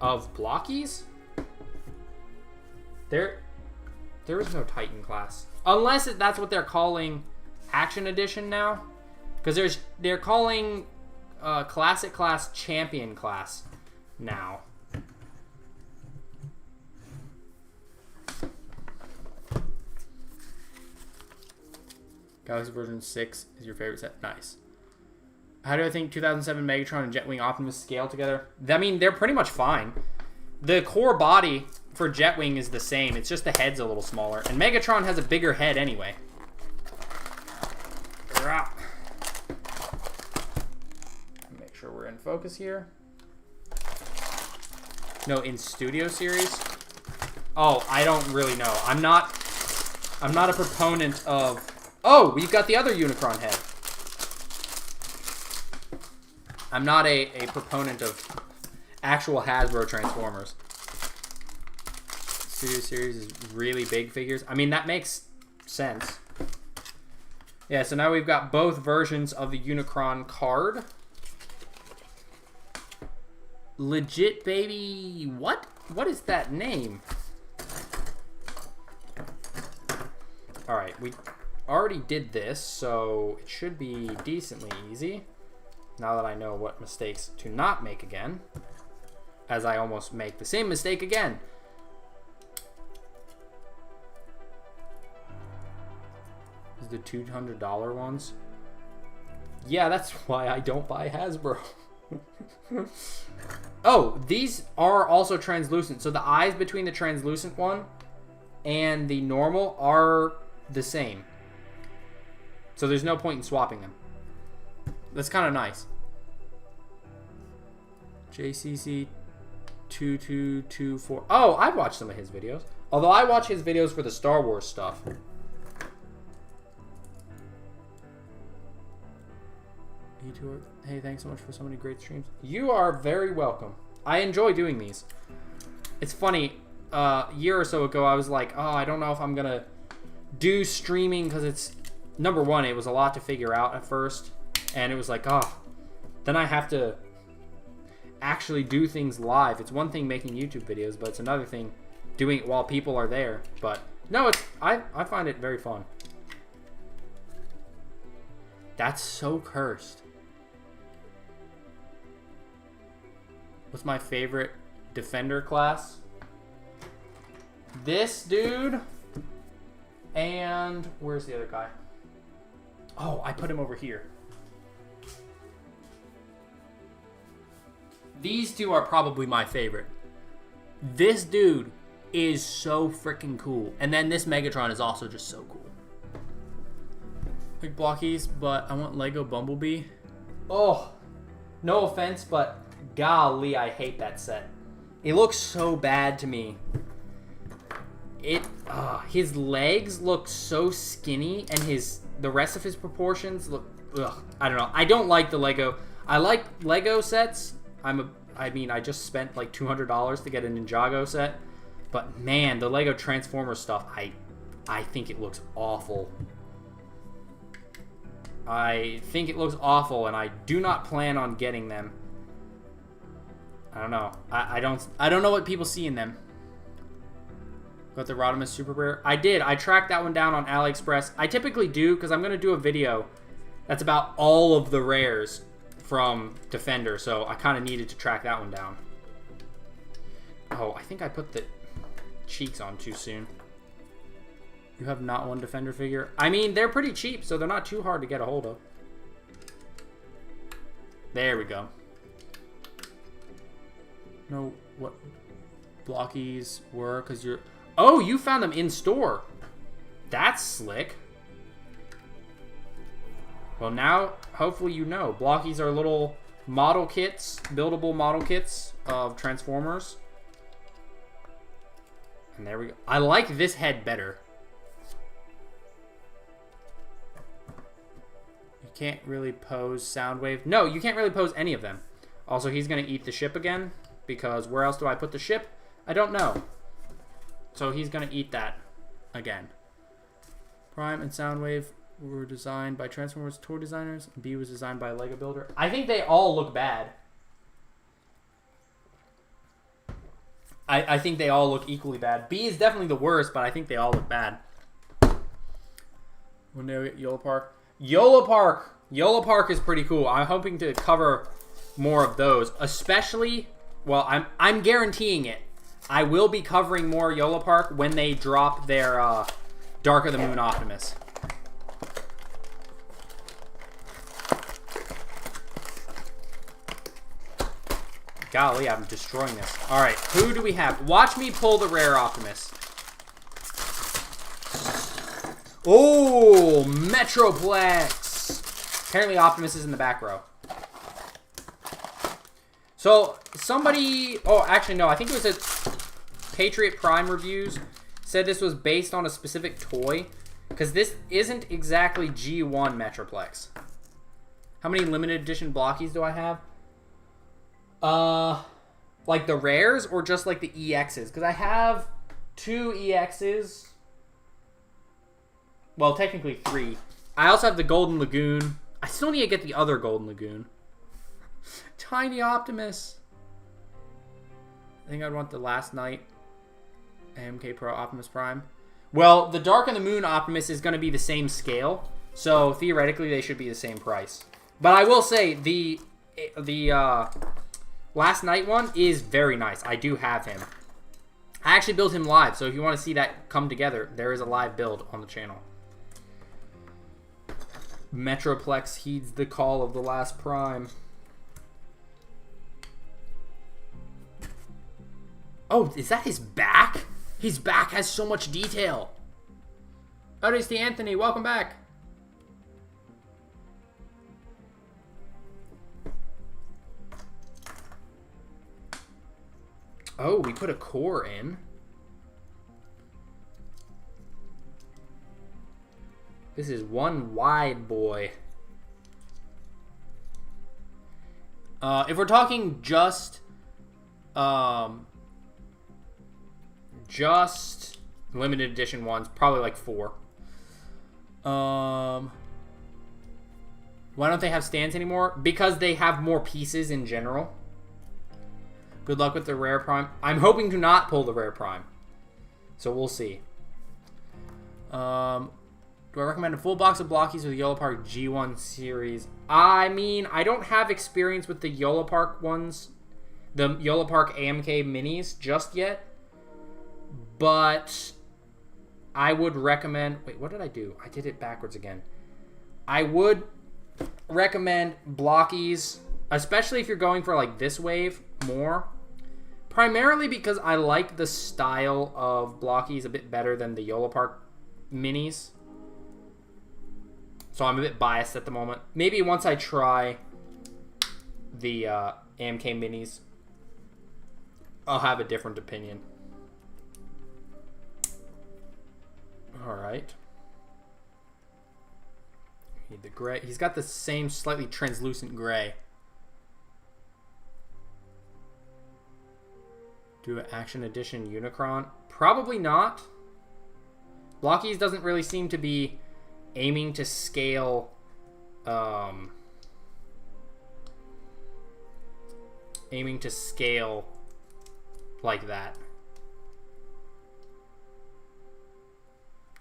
of Blokees? There is no Titan class. Unless that's what they're calling Action Edition now. Because they're calling Classic class Champion class now. Galaxy version 6 is your favorite set. Nice. How do I think 2007 Megatron and Jetwing Optimus scale together? I mean, they're pretty much fine. The core body for Jetwing is the same. It's just the head's a little smaller. And Megatron has a bigger head anyway. Make sure we're in focus here. No, in Studio Series? Oh, I don't really know. I'm not a proponent of... Oh, we've got the other Unicron head. I'm not a proponent of actual Hasbro Transformers. Studio Series is really big figures. I mean, that makes sense. Yeah, so now we've got both versions of the Unicron card. Legit baby... What? What is that name? Alright, we already did this, so it should be decently easy. Now that I know what mistakes to not make again. As I almost make the same mistake again. Is the $200 ones? Yeah, that's why I don't buy Hasbro. Oh, these are also translucent. So the eyes between the translucent one and the normal are the same. So there's no point in swapping them. That's kind of nice. JCC 2224. Oh, I've watched some of his videos. Although I watch his videos for the Star Wars stuff. Hey, thanks so much for so many great streams. You are very welcome. I enjoy doing these. It's funny, a year or so ago, I was like, oh, I don't know if I'm going to do streaming because it's, number one, it was a lot to figure out at first. And it was like, oh, then I have to actually do things live. It's one thing making YouTube videos, but it's another thing doing it while people are there. But no, I find it very fun. That's so cursed. What's my favorite Defender class? This dude. And where's the other guy? Oh, I put him over here. These two are probably my favorite. This dude is so freaking cool. And then this Megatron is also just so cool. Like Blokees, but I want Lego Bumblebee. Oh, no offense, but golly, I hate that set. It looks so bad to me. His legs look so skinny, and the rest of his proportions look. I don't know. I don't like the Lego. I like Lego sets. I mean, I just spent like $200 to get a Ninjago set, but man, the Lego Transformers stuff, I think it looks awful. I think it looks awful, and I do not plan on getting them. I don't know. I don't know what people see in them. Got the Rodimus Super Rare. I did. I tracked that one down on AliExpress. I typically do because I'm going to do a video that's about all of the rares from Defender, so I kind of needed to track that one down. Oh, I think I put the cheeks on too soon. You have not one Defender figure? I mean, they're pretty cheap, so they're not too hard to get a hold of. There we go. No, what Blokees were, because you're... Oh, you found them in store. That's slick. Well, now, hopefully you know. Blokees are little model kits, buildable model kits of Transformers. And there we go. I like this head better. You can't really pose Soundwave. No, you can't really pose any of them. Also, he's going to eat the ship again. Because where else do I put the ship? I don't know. So he's going to eat that again. Prime and Soundwave were designed by Transformers toy designers. B was designed by a Lego builder. I think they all look bad. I think they all look equally bad. B is definitely the worst, but I think they all look bad. We'll now get YOLO Park. YOLO Park! YOLO Park is pretty cool. I'm hoping to cover more of those. Especially, well, I'm guaranteeing it. I will be covering more YOLO Park when they drop their Dark of the Moon Optimus. Golly, I'm destroying this. Alright, who do we have? Watch me pull the rare Optimus. Oh, Metroplex. Apparently Optimus is in the back row. So, somebody... Oh, actually, no. I think it was a Patriot Prime Reviews said this was based on a specific toy. Because this isn't exactly G1 Metroplex. How many limited edition Blokees do I have? Like the rares or just like the EXs? Because I have 2 EXs. Well, technically 3. I also have the Golden Lagoon. I still need to get the other Golden Lagoon. Tiny Optimus. I think I'd want the Last Night AMK Pro Optimus Prime. Well, the Dark and the Moon Optimus is going to be the same scale. So, theoretically, they should be the same price. But I will say, the Last Night one is very nice. I do have him. I actually built him live, so if you want to see that come together, there is a live build on the channel. Metroplex heeds the call of the last Prime. Oh, is that his back? His back has so much detail. Oh, it's the Anthony. Welcome back. Oh, we put a core in. This is one wide boy. If we're talking just limited edition ones, probably like 4. Why don't they have stands anymore? Because they have more pieces in general. Good luck with the rare Prime. I'm hoping to not pull the rare Prime. So we'll see. Do I recommend a full box of Blokees or the YOLO Park G1 series? I mean, I don't have experience with the YOLO Park ones. The YOLO Park AMK minis just yet. But I would recommend... Wait, what did I do? I did it backwards again. I would recommend Blokees, especially if you're going for like this wave more. Primarily because I like the style of Blokees a bit better than the YOLO Park minis. So I'm a bit biased at the moment. Maybe once I try the AMK minis, I'll have a different opinion. Alright. Need the gray. He's got the same slightly translucent gray. Do an Action Edition Unicron? Probably not. Blokees doesn't really seem to be aiming to scale like that.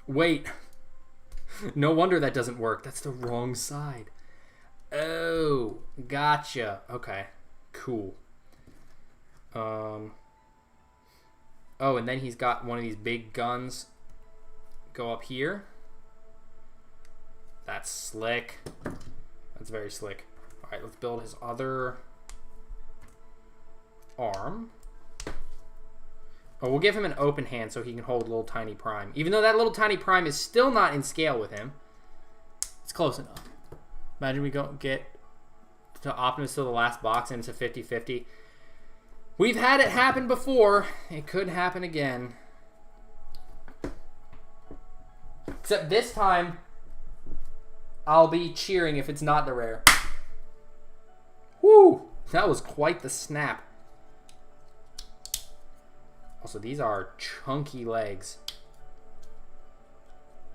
Wait. No wonder that doesn't work. That's the wrong side. Oh, gotcha. Okay, cool. Oh, and then he's got one of these big guns go up here. That's slick. That's very slick. All right, let's build his other arm. Oh, we'll give him an open hand so he can hold little tiny Prime. Even though that little tiny Prime is still not in scale with him. It's close enough. Imagine we go get to Optimus to the last box and it's a 50-50. We've had it happen before. It could happen again. Except this time, I'll be cheering if it's not the rare. Woo! That was quite the snap. Also, these are chunky legs.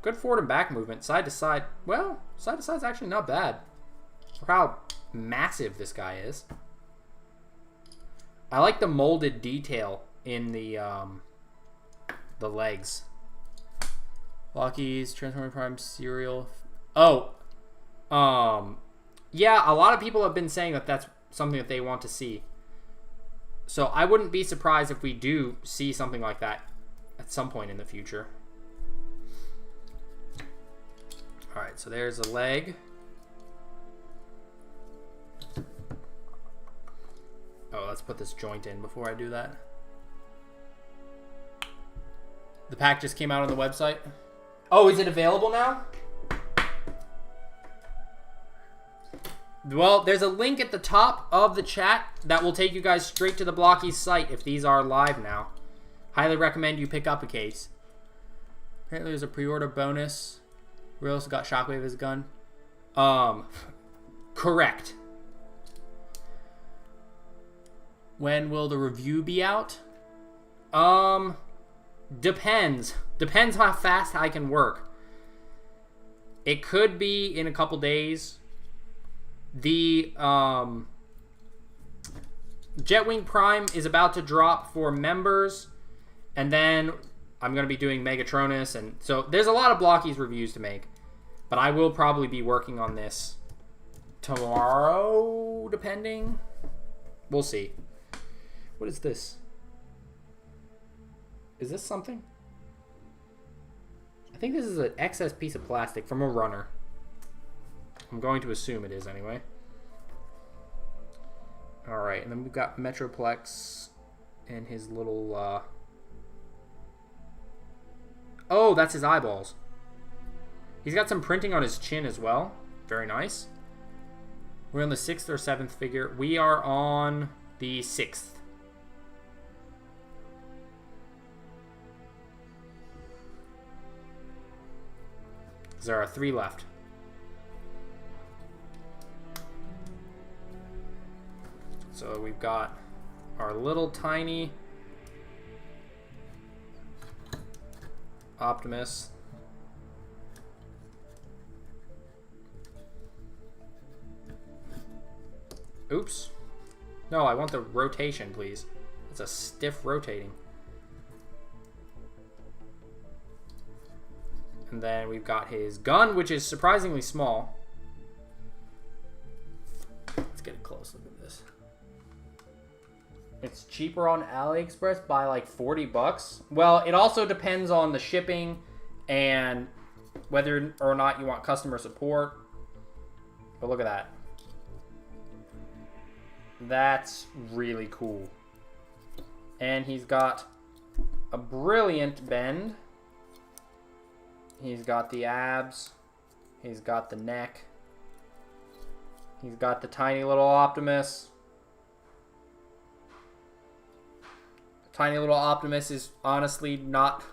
Good forward and back movement. Side to side. Well, side to side is actually not bad. Look how massive this guy is. I like the molded detail in the legs. Blokees, Transforming Prime cereal. Oh. Yeah, a lot of people have been saying that that's something that they want to see. So I wouldn't be surprised if we do see something like that at some point in the future. Alright, so there's a leg. Oh, let's put this joint in before I do that. The pack just came out on the website. Oh, is it available now? Well, there's a link at the top of the chat that will take you guys straight to the Blokees site if these are live now. Highly recommend you pick up a case. Apparently there's a pre-order bonus. We also got Shockwave as a gun. Correct. When will the review be out? Depends. Depends how fast I can work. It could be in a couple days. The Jetwing Prime is about to drop for members, and then I'm going to be doing Megatronus, and so there's a lot of Blokees reviews to make, but I will probably be working on this tomorrow, depending. We'll see. What is this? Is this something? I think this is an excess piece of plastic from a runner. I'm going to assume it is anyway. Alright, and then we've got Metroplex and his little... Oh, that's his eyeballs. He's got some printing on his chin as well. Very nice. We're on the 6th or 7th figure. We are on the 6th. There are 3 left. So we've got our little tiny Optimus. Oops. No, I want the rotation, please. It's a stiff rotating. And then we've got his gun, which is surprisingly small. Let's get a close look at this. It's cheaper on AliExpress by like 40 bucks. Well, it also depends on the shipping and whether or not you want customer support. But look at that. That's really cool. And he's got a brilliant bend. He's got the abs. He's got the neck. He's got the tiny little Optimus. Tiny little Optimus is honestly not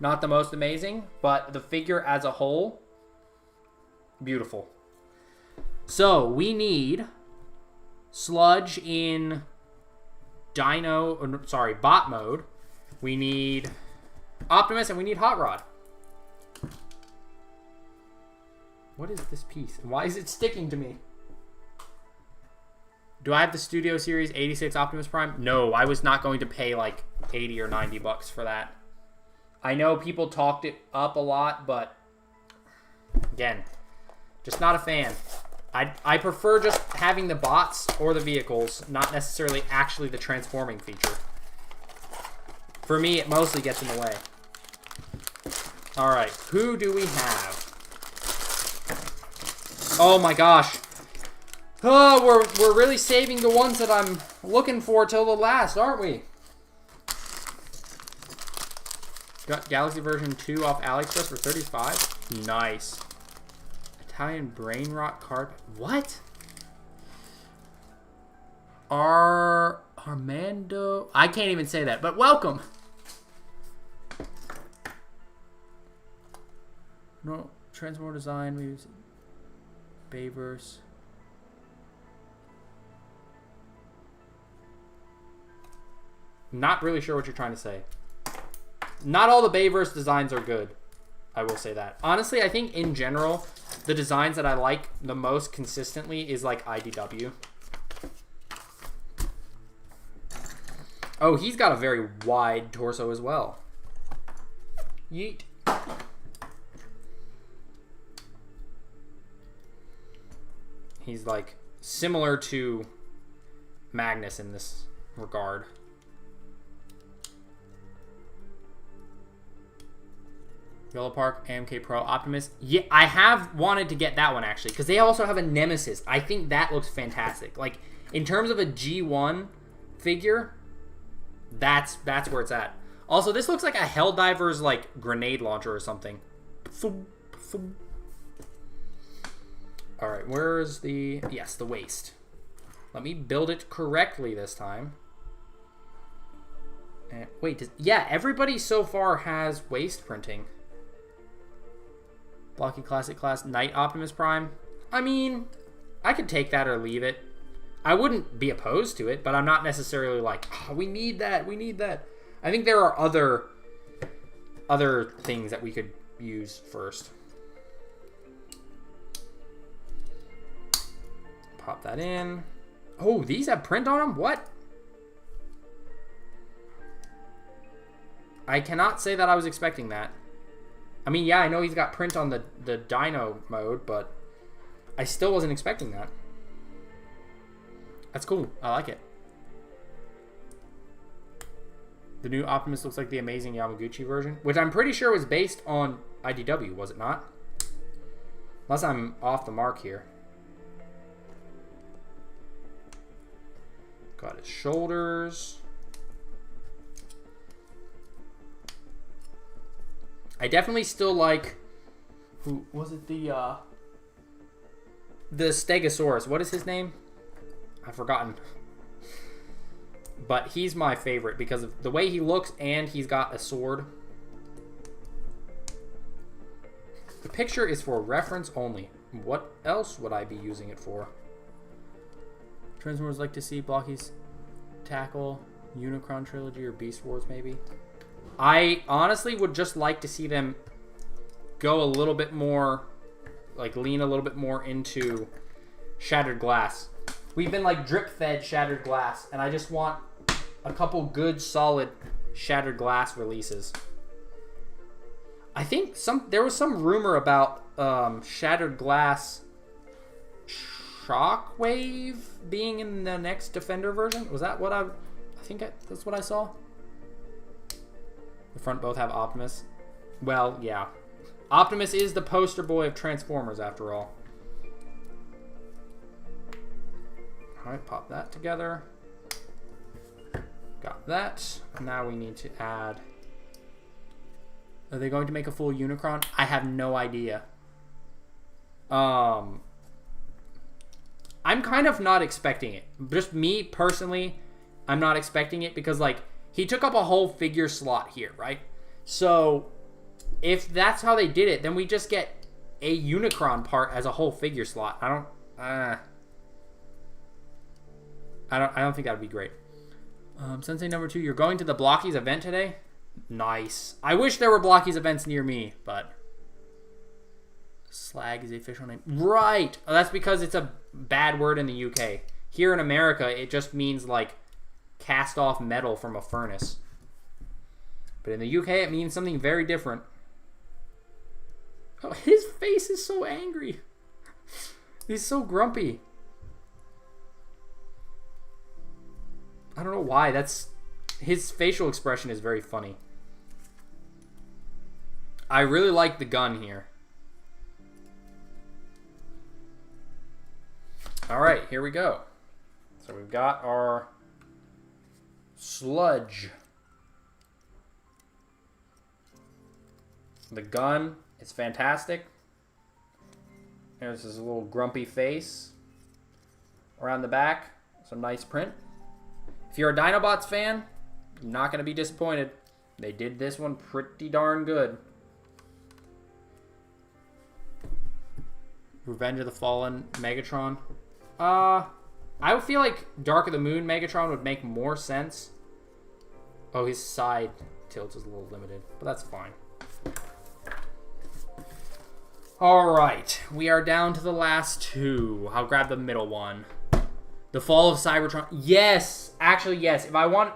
the most amazing, but the figure as a whole, beautiful. So we need Sludge in bot mode. We need Optimus and we need Hot Rod. What is this piece? Why is it sticking to me? Do I have the Studio Series 86 Optimus Prime? No, I was not going to pay like 80 or 90 bucks for that. I know people talked it up a lot, but again, just not a fan. I prefer just having the bots or the vehicles, not necessarily actually the transforming feature. For me, it mostly gets in the way. Alright, who do we have? Oh my gosh. Oh, we're really saving the ones that I'm looking for till the last, aren't we? Got Galaxy version 2 off AliExpress for $35. Nice. Italian brain rot card. What? Armando. I can't even say that, but welcome. No, Transformer design, we use Bayverse. Not really sure what you're trying to say. Not all the Bayverse designs are good. I will say that. Honestly, I think in general, the designs that I like the most consistently is like IDW. Oh, he's got a very wide torso as well. Yeet. He's like similar to Magnus in this regard. Yellow Park, AMK Pro, Optimus. Yeah, I have wanted to get that one actually because they also have a Nemesis. I think that looks fantastic. Like in terms of a G1 figure, that's where it's at. Also, this looks like a Helldiver's like grenade launcher or something. All right, where's the the waist? Let me build it correctly this time. And wait, yeah, everybody so far has waist printing. Blokee Classic Class, Knight Optimus Prime. I mean, I could take that or leave it. I wouldn't be opposed to it, but I'm not necessarily like, oh, we need that, we need that. I think there are other things that we could use first. Pop that in. Oh, these have print on them? What? I cannot say that I was expecting that. I mean, yeah, I know he's got print on the Dino mode, but I still wasn't expecting that. That's cool. I like it. The new Optimus looks like the amazing Yamaguchi version, which I'm pretty sure was based on IDW, was it not? Unless I'm off the mark here. Got his shoulders. I definitely still like, who was it, the Stegosaurus. What is his name? I've forgotten. But he's my favorite because of the way he looks and he's got a sword. The picture is for reference only. What else would I be using it for? Transformers like to see Blokees tackle Unicron trilogy or Beast Wars maybe. I honestly would just like to see them go a little bit more, like lean a little bit more into Shattered Glass. We've been like drip fed Shattered Glass, and I just want a couple good solid Shattered Glass releases. I think there was some rumor about Shattered Glass Shockwave being in the next Defender version. Was that what I think that's what I saw? The front both have Optimus. Well, yeah. Optimus is the poster boy of Transformers, after all. Alright, pop that together. Got that. Now we need to add... Are they going to make a full Unicron? I have no idea. I'm kind of not expecting it. Just me, personally, I'm not expecting it because, like, he took up a whole figure slot here, right? So, if that's how they did it, then we just get a Unicron part as a whole figure slot. I don't think that would be great. Sensei number 2, you're going to the Blokees event today? Nice. I wish there were Blokees events near me, but... Slag is the official name. Right! Oh, that's because it's a bad word in the UK. Here in America, it just means, like, cast off metal from a furnace. But in the UK, it means something very different. Oh, his face is so angry. He's so grumpy. I don't know why. His facial expression is very funny. I really like the gun here. Alright, here we go. So we've got our Sludge. The gun is fantastic. There's his little grumpy face. Around the back, some nice print. If you're a Dinobots fan, you're not going to be disappointed. They did this one pretty darn good. Revenge of the Fallen Megatron. I would feel like Dark of the Moon Megatron would make more sense. Oh, his side tilt is a little limited, but that's fine. Alright, we are down to the last two. I'll grab the middle one. The Fall of Cybertron. Yes! Actually, yes. If I want...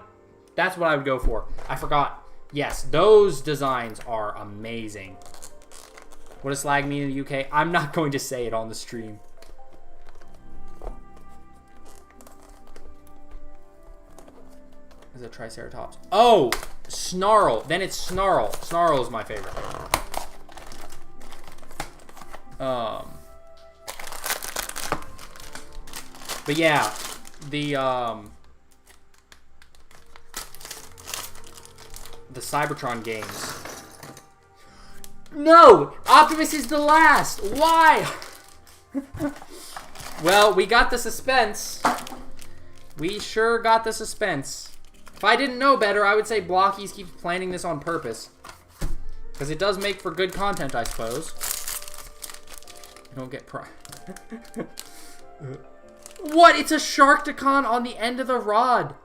That's what I would go for. I forgot. Yes, those designs are amazing. What does slag mean in the UK? I'm not going to say it on the stream. Is it Triceratops? Oh! Snarl. Then it's Snarl. Snarl is my favorite. But yeah, the Cybertron games. No! Optimus is the last! Why? Well, we got the suspense. We sure got the suspense. If I didn't know better, I would say Blokees keeps planning this on purpose. Because it does make for good content, I suppose. You don't get pride. What? It's a Sharkticon on the end of the rod.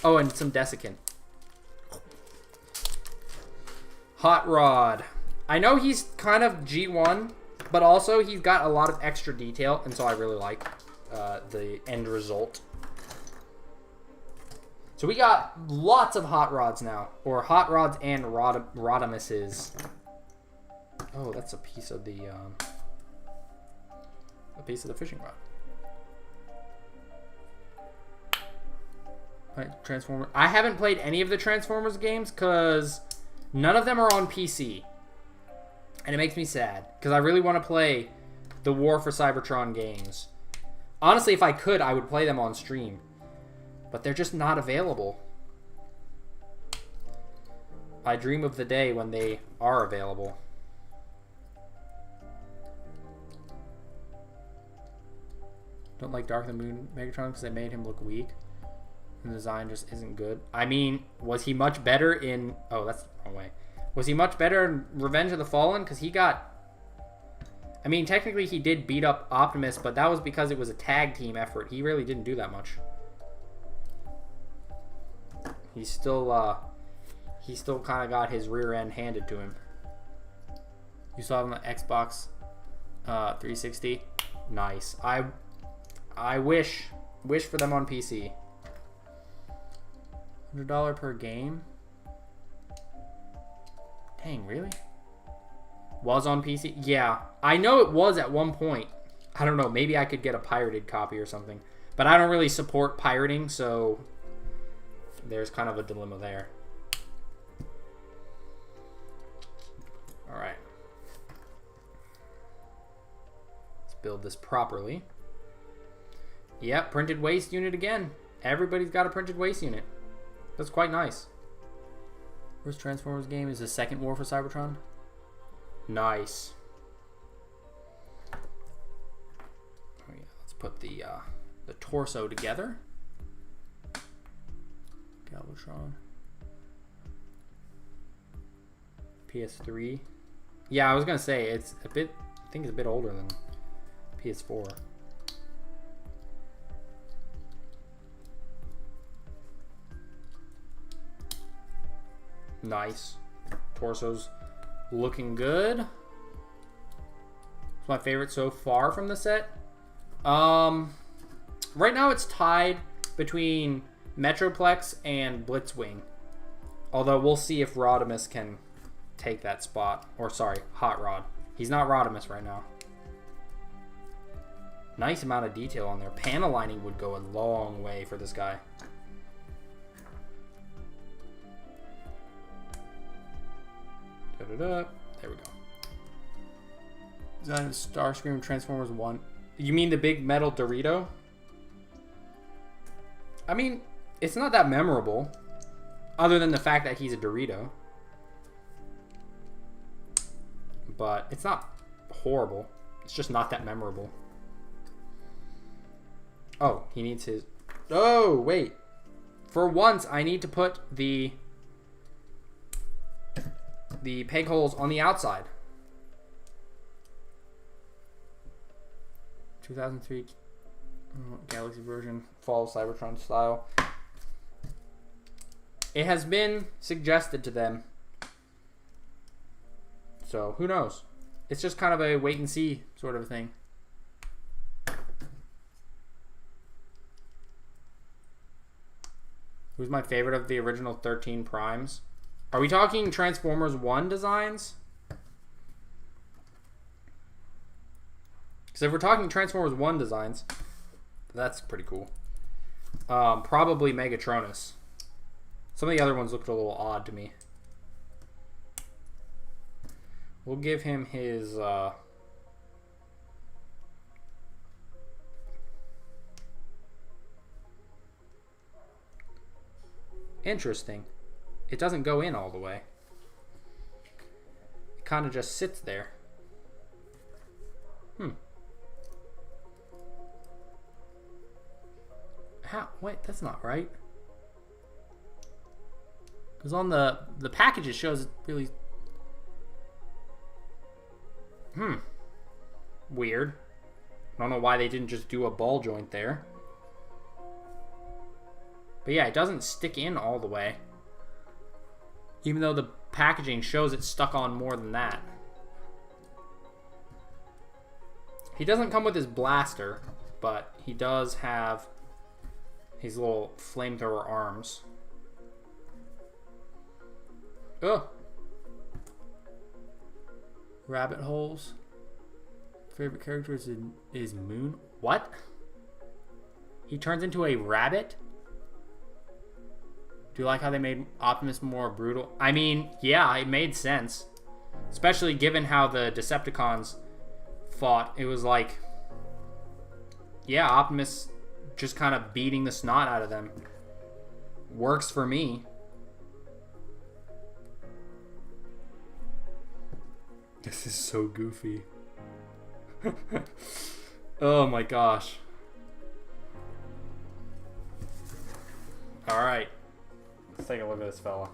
Oh, and some desiccant. Hot Rod. I know he's kind of G1, but also he's got a lot of extra detail, and so I really like the end result. So we got lots of Hot Rods now, or Hot Rods and Rodimuses. Oh, that's a piece of the fishing rod. Alright, Transformer. I haven't played any of the Transformers games because none of them are on PC. And it makes me sad because I really want to play the War for Cybertron games. Honestly, if I could, I would play them on stream. But they're just not available. I dream of the day when they are available. Don't like Dark of the Moon Megatron because they made him look weak. And the design just isn't good. I mean, was he much better in... Oh, that's the wrong way. Was he much better in Revenge of the Fallen? Because he got... I mean, technically he did beat up Optimus, but that was because it was a tag team effort. He really didn't do that much. He still kind of got his rear end handed to him. You saw him on the Xbox 360. Nice. I wish for them on PC. $100 per game. Dang, really? Was on PC? Yeah, I know it was at one point. I don't know. Maybe I could get a pirated copy or something. But I don't really support pirating, so there's kind of a dilemma there. Alright. Let's build this properly. Yep, printed waste unit again. Everybody's got a printed waste unit. That's quite nice. First Transformers game is the second War for Cybertron. Nice. Oh yeah, let's put the torso together. Galvatron. PS3. Yeah, I was gonna say it's a bit. I think it's a bit older than PS4. Nice. Torso's looking good. It's my favorite so far from the set. Right now it's tied between Metroplex and Blitzwing. Although we'll see if Rodimus can take that spot. Or sorry, Hot Rod. He's not Rodimus right now. Nice amount of detail on there. Panel lining would go a long way for this guy. There we go. Design of Starscream Transformers 1. You mean the big metal Dorito? I mean, it's not that memorable. Other than the fact that he's a Dorito. But it's not horrible. It's just not that memorable. Oh, he needs his... Oh, wait. For once, I need to put the the peg holes on the outside. 2003 Galaxy version, fall Cybertron style. It has been suggested to them. So, who knows? It's just kind of a wait and see sort of thing. Who's my favorite of the original 13 Primes? Are we talking Transformers 1 designs? Because if we're talking Transformers 1 designs, that's pretty cool. Probably Megatronus. Some of the other ones looked a little odd to me. We'll give him his... Interesting. It doesn't go in all the way. It kind of just sits there. How? Wait, that's not right. Because on the package it shows it really... Weird. I don't know why they didn't just do a ball joint there. But yeah, it doesn't stick in all the way. Even though the packaging shows it's stuck on more than that. He doesn't come with his blaster, but he does have his little flamethrower arms. Ugh. Rabbit holes. Favorite character is Moon. What? He turns into a rabbit? Do you like how they made Optimus more brutal? I mean, yeah, it made sense. Especially given how the Decepticons fought. It was like, yeah, Optimus just kind of beating the snot out of them. Works for me. This is so goofy. Oh my gosh. Alright. Let's take a look at this fella.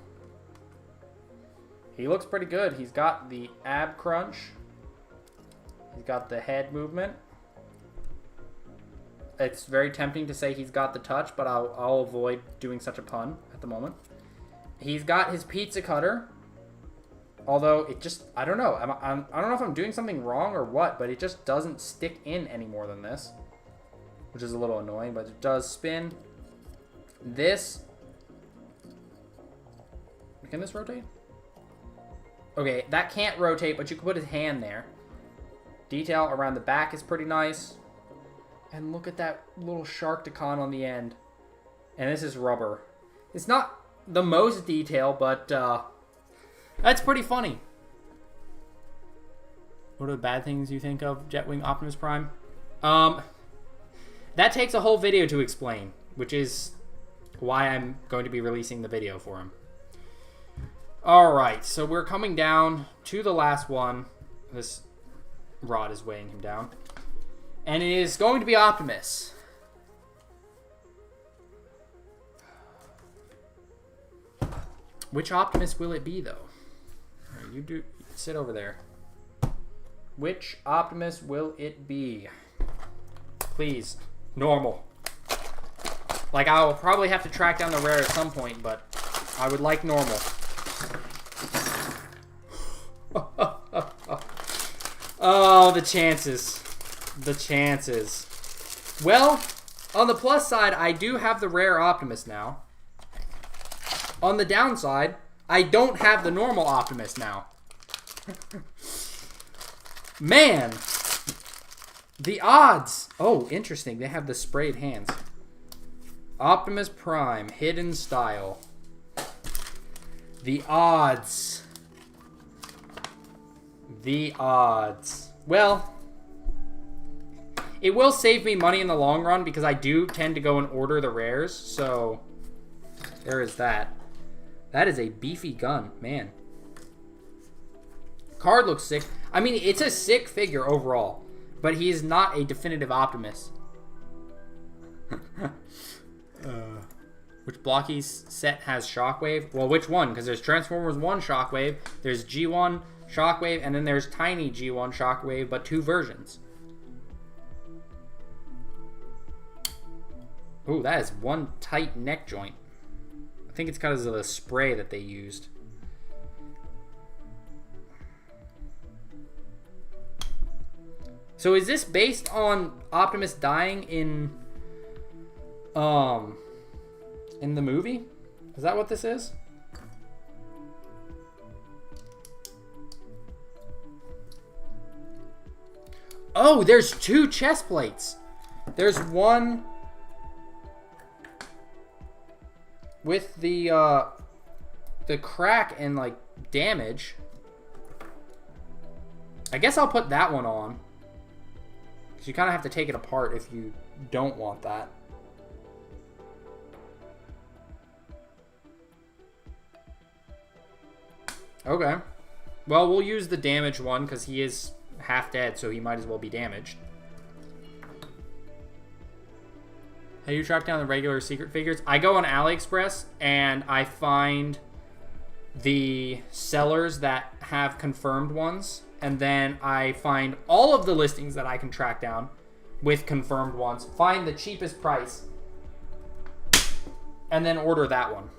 He looks pretty good. He's got the ab crunch. He's got the head movement. It's very tempting to say he's got the touch, but I'll avoid doing such a pun at the moment. He's got his pizza cutter. Although it just, I don't know. I don't know if I'm doing something wrong or what, but it just doesn't stick in any more than this. Which is a little annoying, but it does spin. This... Can this rotate? Okay, that can't rotate, but you can put his hand there. Detail around the back is pretty nice. And look at that little Sharkticon on the end. And this is rubber. It's not the most detail, but that's pretty funny. What are the bad things you think of Jetwing Optimus Prime? That takes a whole video to explain, which is why I'm going to be releasing the video for him. Alright, so we're coming down to the last one. This rod is weighing him down. And it is going to be Optimus. Which Optimus will it be, though? You do sit over there. Which Optimus will it be? Please, normal. Like, I will probably have to track down the rare at some point, but I would like normal. Oh, the chances. The chances. Well, on the plus side, I do have the rare Optimus now. On the downside, I don't have the normal Optimus now. Man. The odds. Oh, interesting. They have the sprayed hands. Optimus Prime, hidden style. The odds. The odds. Well, it will save me money in the long run because I do tend to go and order the rares. So, there is that. That is a beefy gun, man. Card looks sick. I mean, it's a sick figure overall, but he is not a definitive Optimus. Which Blokees set has Shockwave? Well, which one? Because there's Transformers 1 Shockwave, there's G1 Shockwave, and then there's Tiny G1 Shockwave, but 2 versions. Ooh, that is one tight neck joint. I think it's because of the spray that they used. So is this based on Optimus dying in the movie? Is that what this is? Oh, there's 2 chest plates. There's one with the crack and like damage. I guess I'll put that one on. So you kind of have to take it apart if you don't want that. Okay. Well, we'll use the damaged one because he is half dead, so he might as well be damaged. How do you track down the regular secret figures? I go on AliExpress and I find the sellers that have confirmed ones, and then I find all of the listings that I can track down with confirmed ones, find the cheapest price, and then order that one.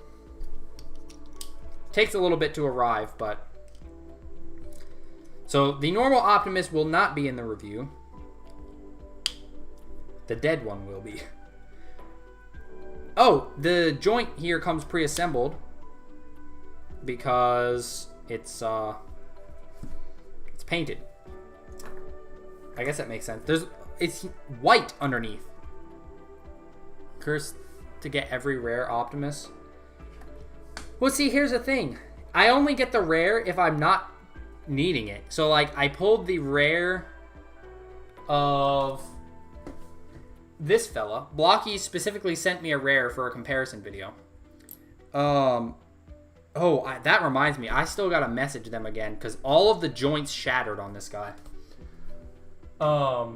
Takes a little bit to arrive, but... So, the normal Optimus will not be in the review. The dead one will be. Oh, the joint here comes pre-assembled because it's painted. I guess that makes sense. It's white underneath. Curse to get every rare Optimus. Well, see, here's the thing. I only get the rare if I'm not needing it. So, like, I pulled the rare of this fella. Blokee specifically sent me a rare for a comparison video. That reminds me. I still gotta message them again because all of the joints shattered on this guy. But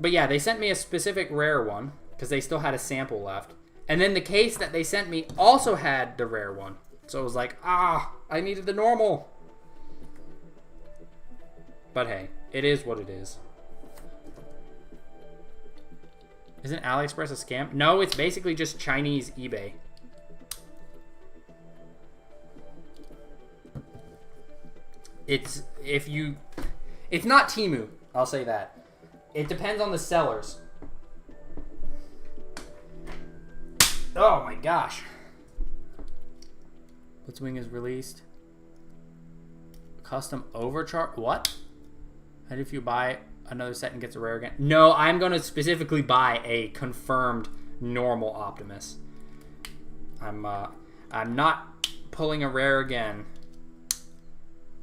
yeah, they sent me a specific rare one because they still had a sample left. And then the case that they sent me also had the rare one. So it was like, I needed the normal. But hey, it is what it is. Isn't AliExpress a scam? No, it's basically just Chinese eBay. It's not Temu, I'll say that. It depends on the sellers. Oh my gosh. Blitzwing is released. Custom overcharge. What? How do you buy another set and gets a rare again? No, I'm going to specifically buy a confirmed normal Optimus. I'm not pulling a rare again.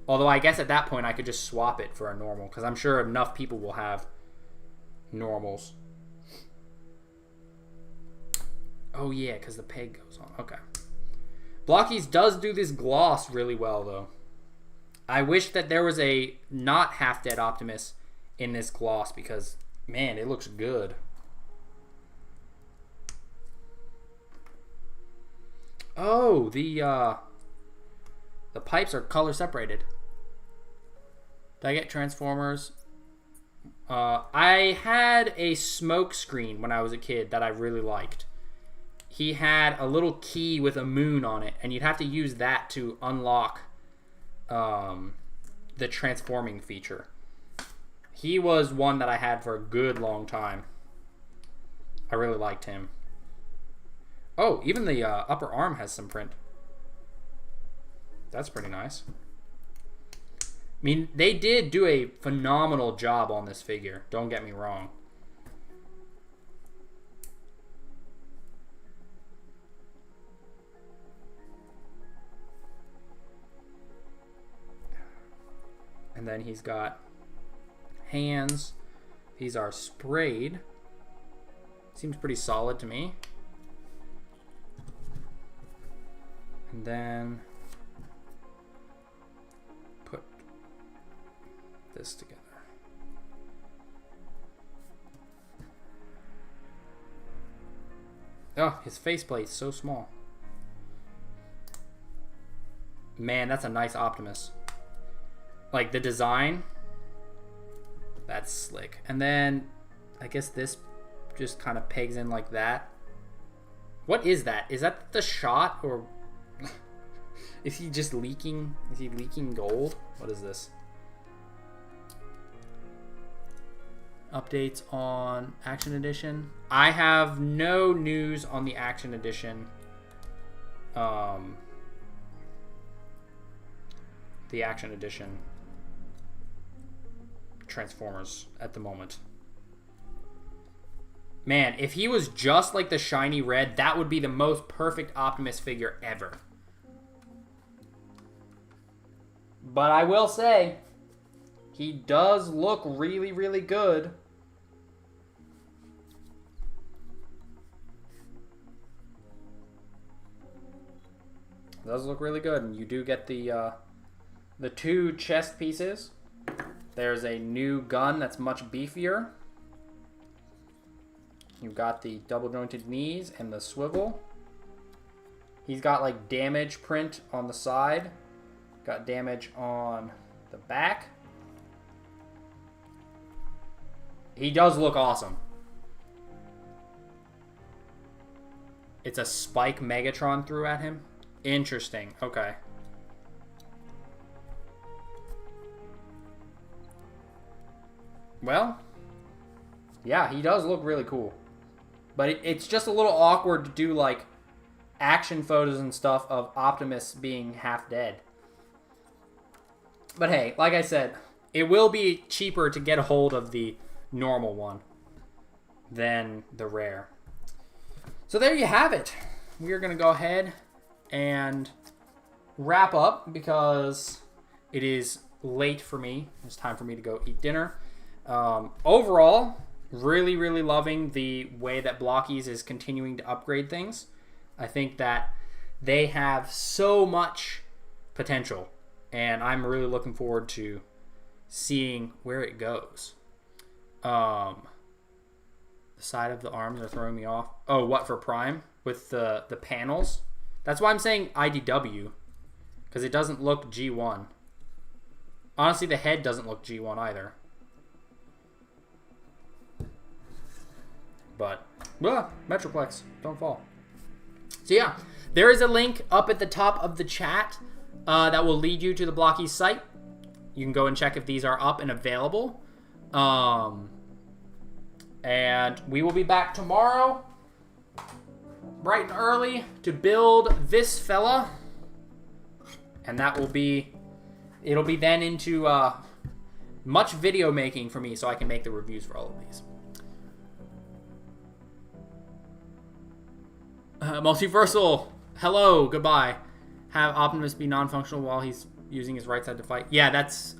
Although I guess at that point I could just swap it for a normal because I'm sure enough people will have normals. Oh yeah, because the peg goes on. Okay. Blokees does do this gloss really well though. I wish that there was a not half dead Optimus in this gloss because man, it looks good. Oh, the pipes are color separated. Did I get Transformers? I had a smoke screen when I was a kid that I really liked. He had a little key with a moon on it, and you'd have to use that to unlock the transforming feature. He was one that I had for a good long time. I really liked him. Oh, even the upper arm has some print. That's pretty nice. I mean, they did do a phenomenal job on this figure. Don't get me wrong. And then he's got hands. These are sprayed. Seems pretty solid to me. And then put this together. Oh, his faceplate's so small. Man, that's a nice Optimus. Like, the design, that's slick. And then, I guess this just kind of pegs in like that. What is that? Is that the shot, or is he just leaking? Is he leaking gold? What is this? Updates on Action Edition. I have no news on the Action Edition. The Action Edition Transformers at the moment. Man, if he was just like the shiny red, that would be the most perfect Optimus figure ever. But I will say, he does look really, really good. Does look really good, and you do get the 2 chest pieces. There's a new gun that's much beefier. You've got the double jointed knees and the swivel. He's got like damage print on the side. Got damage on the back. He does look awesome. It's a spike Megatron threw at him. Interesting. Okay. Well, yeah, he does look really cool. But it's just a little awkward to do, like, action photos and stuff of Optimus being half dead. But hey, like I said, it will be cheaper to get a hold of the normal one than the rare. So there you have it. We are going to go ahead and wrap up because it is late for me. It's time for me to go eat dinner. Overall, really, really loving the way that Blokees is continuing to upgrade things. I think that they have so much potential, and I'm really looking forward to seeing where it goes. The side of the arms are throwing me off. Oh, what for Prime? With the panels? That's why I'm saying IDW, because it doesn't look G1. Honestly, the head doesn't look G1 either. But, well, Metroplex, don't fall. So yeah, there is a link up at the top of the chat that will lead you to the Blokees site. You can go and check if these are up and available. And we will be back tomorrow, bright and early, to build this fella. And that will be, it'll be then into much video making for me so I can make the reviews for all of these. Multiversal, hello, goodbye. Have Optimus be non-functional while he's using his right side to fight. Yeah, that's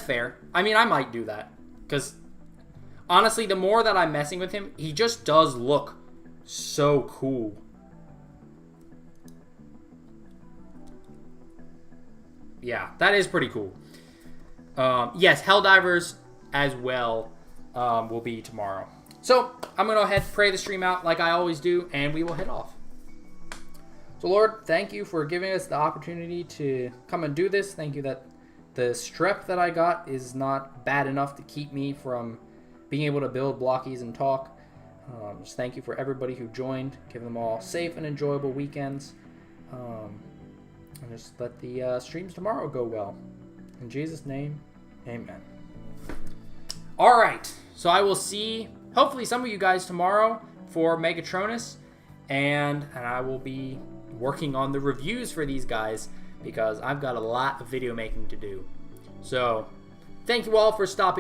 fair. I mean, I might do that. Because, honestly, the more that I'm messing with him, he just does look so cool. Yeah, that is pretty cool. Yes, Helldivers as well will be tomorrow. So, I'm going to go ahead and pray the stream out like I always do, and we will head off. So, Lord, thank you for giving us the opportunity to come and do this. Thank you that the strep that I got is not bad enough to keep me from being able to build Blokees and talk. Just thank you for everybody who joined. Give them all safe and enjoyable weekends. And just let the streams tomorrow go well. In Jesus' name, amen. All right, so I will see hopefully some of you guys tomorrow for Megatronus, and I will be working on the reviews for these guys because I've got a lot of video making to do. So, thank you all for stopping